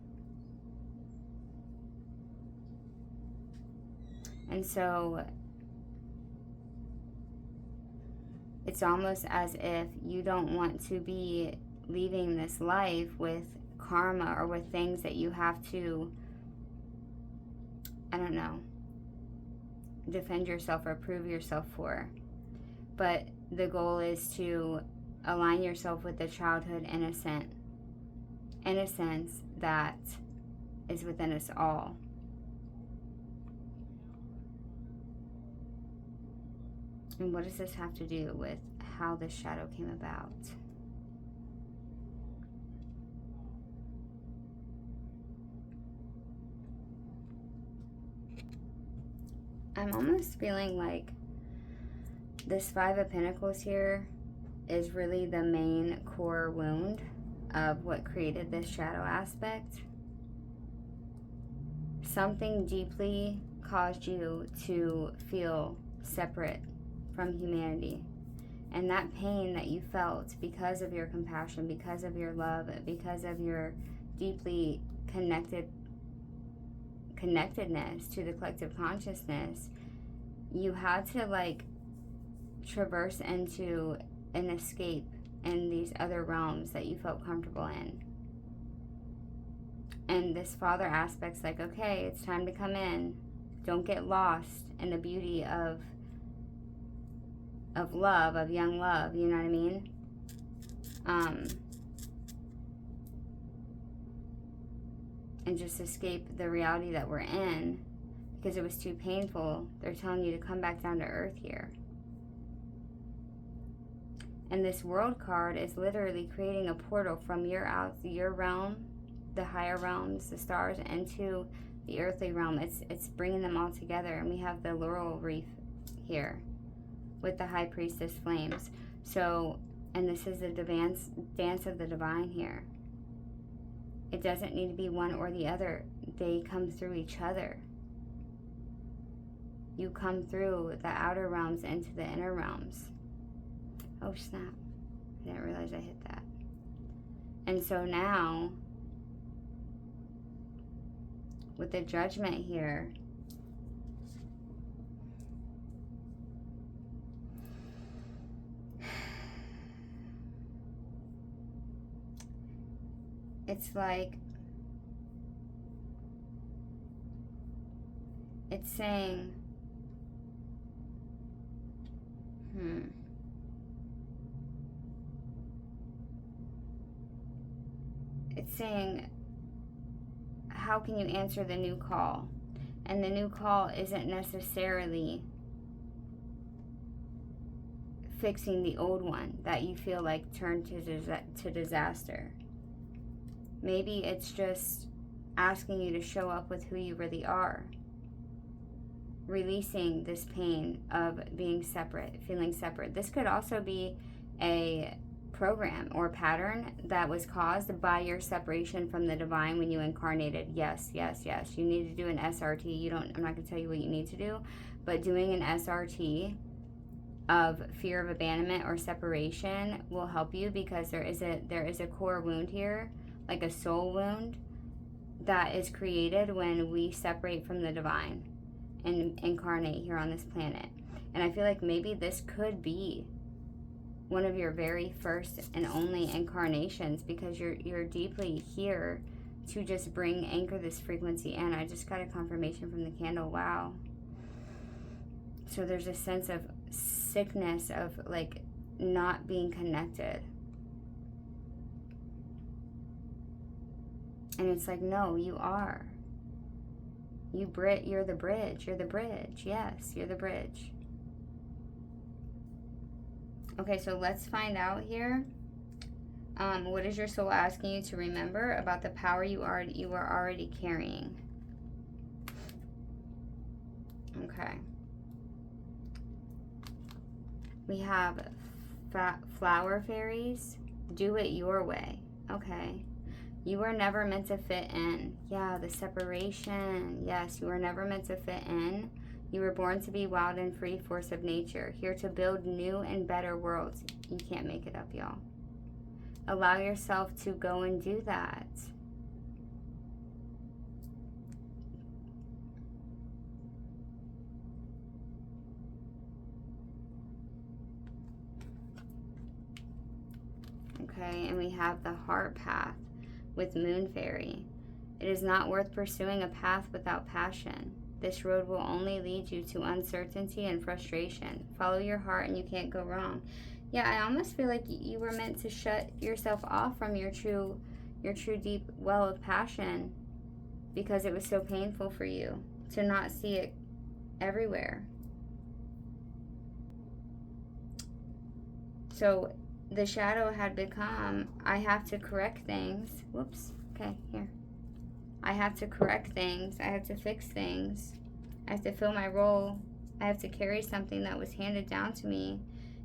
A: And so it's almost as if you don't want to be leaving this life with karma or with things that you have to, I don't know, defend yourself or prove yourself for. But the goal is to align yourself with the childhood innocence that is within us all. And what does this have to do with how this shadow came about? I'm almost feeling like this Five of Pentacles here is really the main core wound of what created this shadow aspect. Something deeply caused you to feel separate from humanity, and that pain that you felt because of your compassion, because of your love, because of your deeply connectedness to the collective consciousness, you had to like traverse into an escape in these other realms that you felt comfortable in. And this father aspect's like, okay, it's time to come in. Don't get lost in the beauty of love, of young love, you know what I mean? And just escape the reality that we're in because it was too painful. They're telling you to come back down to earth here. And this world card is literally creating a portal from your realm, the higher realms, the stars, into the earthly realm. It's bringing them all together. And we have the laurel wreath here with the High Priestess flames. So, and this is the dance of the divine here. It doesn't need to be one or the other. They come through each other. You come through the outer realms into the inner realms. Oh snap, I didn't realize I hit that. And so now, with the judgment here, it's like, it's saying, it's saying, how can you answer the new call? And the new call isn't necessarily fixing the old one that you feel like turned to disaster. Maybe it's just asking you to show up with who you really are. Releasing this pain of being separate, feeling separate. This could also be a program or pattern that was caused by your separation from the divine when you incarnated. Yes. You need to do an SRT. I'm not going to tell you what you need to do, but doing an SRT of fear of abandonment or separation will help you, because there is a core wound here, like a soul wound, that is created when we separate from the divine and incarnate here on this planet. And I feel like maybe this could be one of your very first and only incarnations, because you're deeply here to just anchor this frequency in. I just got a confirmation from the candle. Wow. So there's a sense of sickness of like not being connected. And it's like, no, you are. You're the bridge. You're the bridge. Yes, you're the bridge. Okay, so let's find out here. What is your soul asking you to remember about the power you are already carrying? Okay. We have flower fairies. Do it your way. Okay. You were never meant to fit in. Yeah, the separation. Yes, you were never meant to fit in. You were born to be wild and free force of nature, here to build new and better worlds. You can't make it up, y'all. Allow yourself to go and do that. Okay, and we have the heart path with Moon Fairy. It is not worth pursuing a path without passion. This road will only lead you to uncertainty and frustration. Follow your heart and you can't go wrong. Yeah, I almost feel like you were meant to shut yourself off from your true deep well of passion, because it was so painful for you to not see it everywhere. So the shadow had become, I have to correct things. Whoops. Okay, here. I have to correct things. I have to fix things. I have to fill my role. I have to carry something that was handed down to me.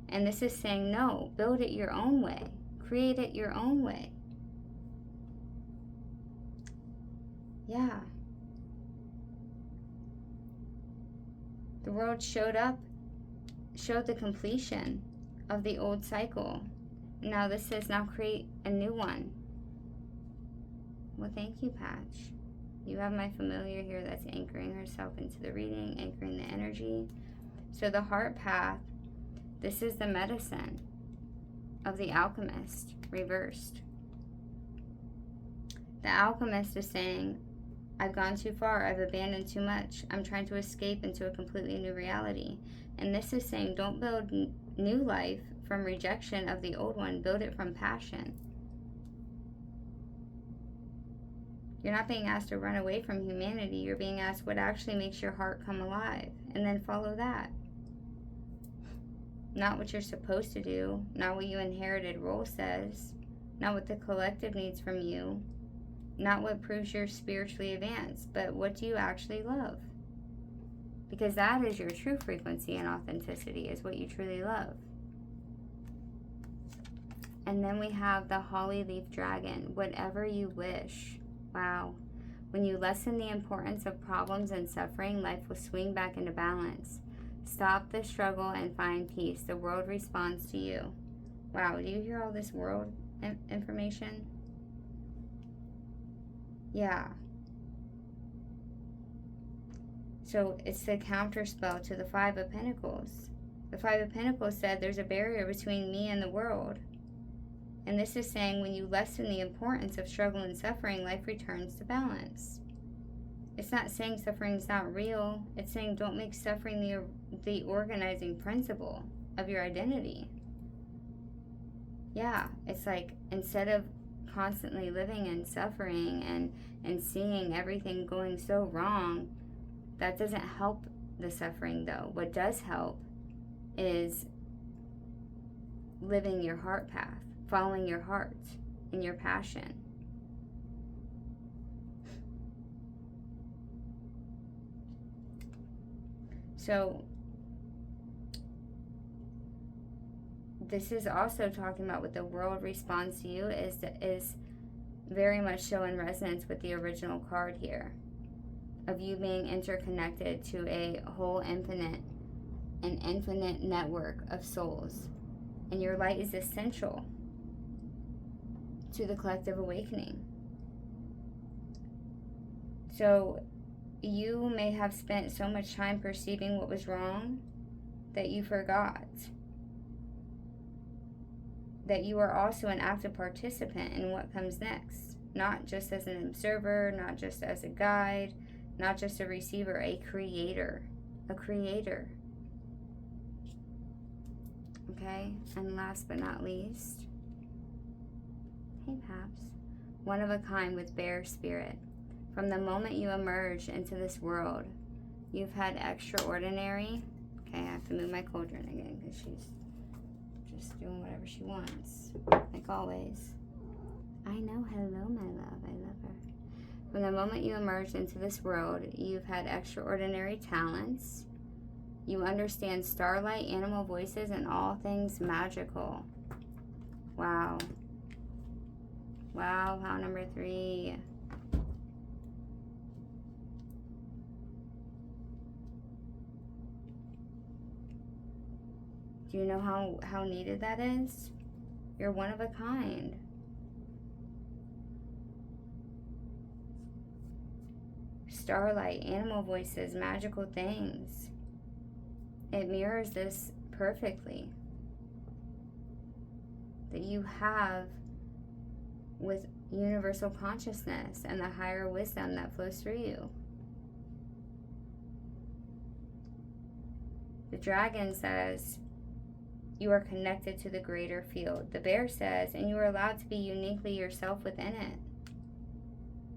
A: And this is saying, no, build it your own way. Create it your own way. Yeah. The world showed the completion of the old cycle. Now this says, now create a new one. Well, thank you, Patch. You have my familiar here that's anchoring herself into the reading, anchoring the energy. So the heart path, this is the medicine of the alchemist, reversed. The alchemist is saying, I've gone too far, I've abandoned too much, I'm trying to escape into a completely new reality. And this is saying, don't build new life from rejection of the old one, build it from passion. You're not being asked to run away from humanity, you're being asked what actually makes your heart come alive, and then follow that. Not what you're supposed to do, not what you inherited role says, not what the collective needs from you, not what proves you're spiritually advanced, but what do you actually love? Because that is your true frequency, and authenticity is what you truly love. And then we have the holly leaf dragon, whatever you wish. Wow. When you lessen the importance of problems and suffering, life will swing back into balance. Stop the struggle and find peace. The world responds to you. Wow, do you hear all this world information? Yeah. So it's the counter spell to the Five of Pentacles. The Five of Pentacles said there's a barrier between me and the world. And this is saying when you lessen the importance of struggle and suffering, life returns to balance. It's not saying suffering is not real. It's saying don't make suffering the organizing principle of your identity. Yeah, it's like instead of constantly living in suffering and seeing everything going so wrong, that doesn't help the suffering though. What does help is living your heart path, following your heart and your passion. So this is also talking about what the world responds to you is very much so in resonance with the original card here, of you being interconnected to a whole infinite an infinite network of souls. And your light is essential to the collective awakening. So you may have spent so much time perceiving what was wrong that you forgot that you are also an active participant in what comes next. Not just as an observer, not just as a guide, not just a receiver, a creator. A creator. Okay, and last but not least, hey Paps, one of a kind with bear spirit. From the moment you emerged into this world, you've had extraordinary, okay, I have to move my cauldron again because she's just doing whatever she wants, like always. I know, hello my love, I love her. From the moment you emerged into this world, you've had extraordinary talents. You understand starlight, animal voices, and all things magical. Wow. Wow, pile number 3. Do you know how needed that is? You're one of a kind. Starlight, animal voices, magical things. It mirrors this perfectly. That you have with universal consciousness and the higher wisdom that flows through you. The dragon says, you are connected to the greater field. The bear says, and you are allowed to be uniquely yourself within it.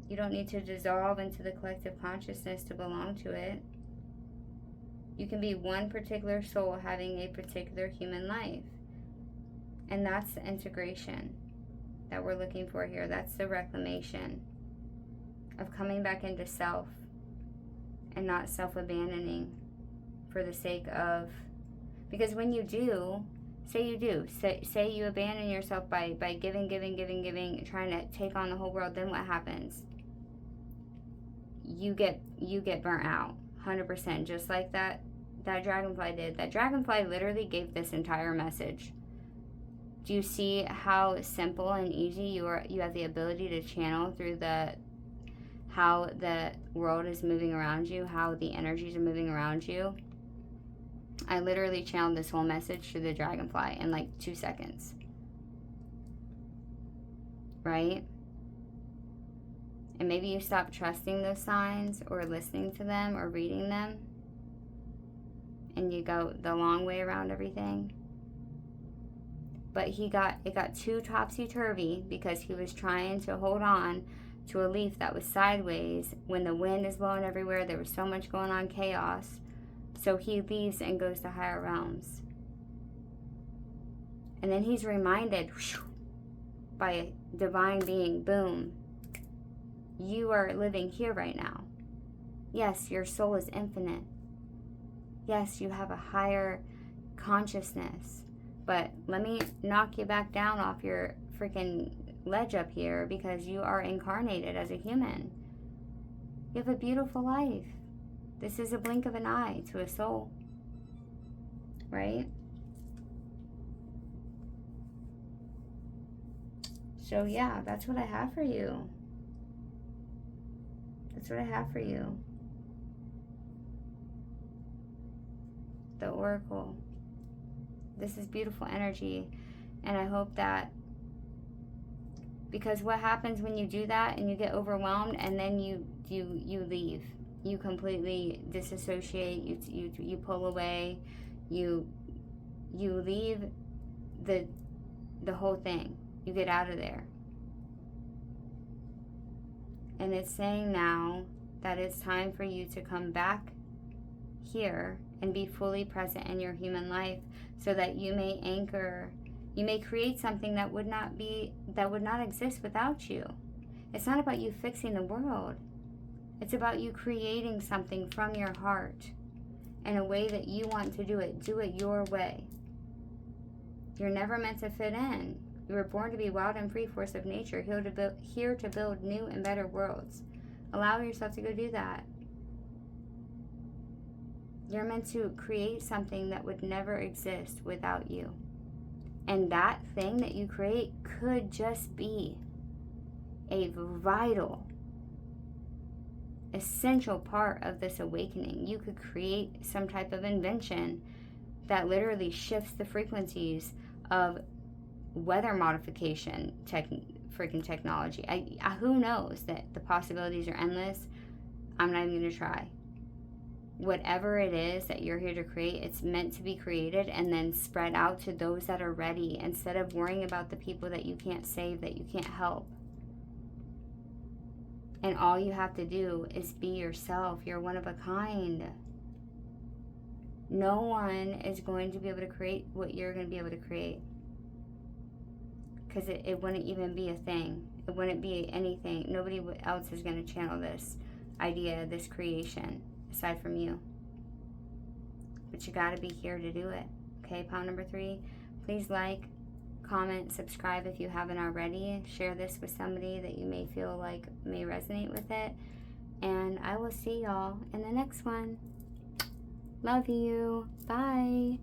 A: You don't need to dissolve into the collective consciousness to belong to it. You can be one particular soul having a particular human life. And that's the integration that we're looking for here. That's the reclamation of coming back into self and not self-abandoning for the sake of, because when you do, say you abandon yourself by giving, trying to take on the whole world, then what happens? You get burnt out 100%, just like that dragonfly did. That dragonfly literally gave this entire message. Do you see how simple and easy you have the ability to channel through how the world is moving around you, how the energies are moving around you? I literally channeled this whole message to the dragonfly in like 2 seconds. Right? And maybe you stop trusting those signs or listening to them or reading them, and you go the long way around everything. But it got too topsy-turvy because he was trying to hold on to a leaf that was sideways when the wind is blowing everywhere. There was so much going on, chaos. So he leaves and goes to higher realms. And then he's reminded by a divine being, boom, you are living here right now. Yes, your soul is infinite. Yes, you have a higher consciousness. But let me knock you back down off your freaking ledge up here, because you are incarnated as a human. You have a beautiful life. This is a blink of an eye to a soul. Right? So yeah, that's what I have for you. That's what I have for you. The Oracle. This is beautiful energy. And I hope that, because what happens when you do that and you get overwhelmed and then you leave. You completely disassociate, you pull away, you leave the whole thing. You get out of there. And it's saying now that it's time for you to come back here and be fully present in your human life, so that you may create something that would not exist without you. It's not about you fixing the world. It's about you creating something from your heart in a way that you want to do it. Do it your way. You're never meant to fit in. You were born to be wild and free force of nature, here to build new and better worlds. Allow yourself to go do that. You're meant to create something that would never exist without you. And that thing that you create could just be a vital, essential part of this awakening. You could create some type of invention that literally shifts the frequencies of weather modification freaking technology. Who knows? That the possibilities are endless. I'm not even going to try. Whatever it is that you're here to create, it's meant to be created and then spread out to those that are ready, instead of worrying about the people that you can't save, that you can't help. And all you have to do is be yourself. You're one of a kind. No one is going to be able to create what you're going to be able to create. Because it wouldn't even be a thing. It wouldn't be anything. Nobody else is going to channel this idea, this creation, aside from you. But you got to be here to do it. Okay, pile number 3. Please like, comment, subscribe if you haven't already. Share this with somebody that you may feel like may resonate with it. And I will see y'all in the next one. Love you. Bye.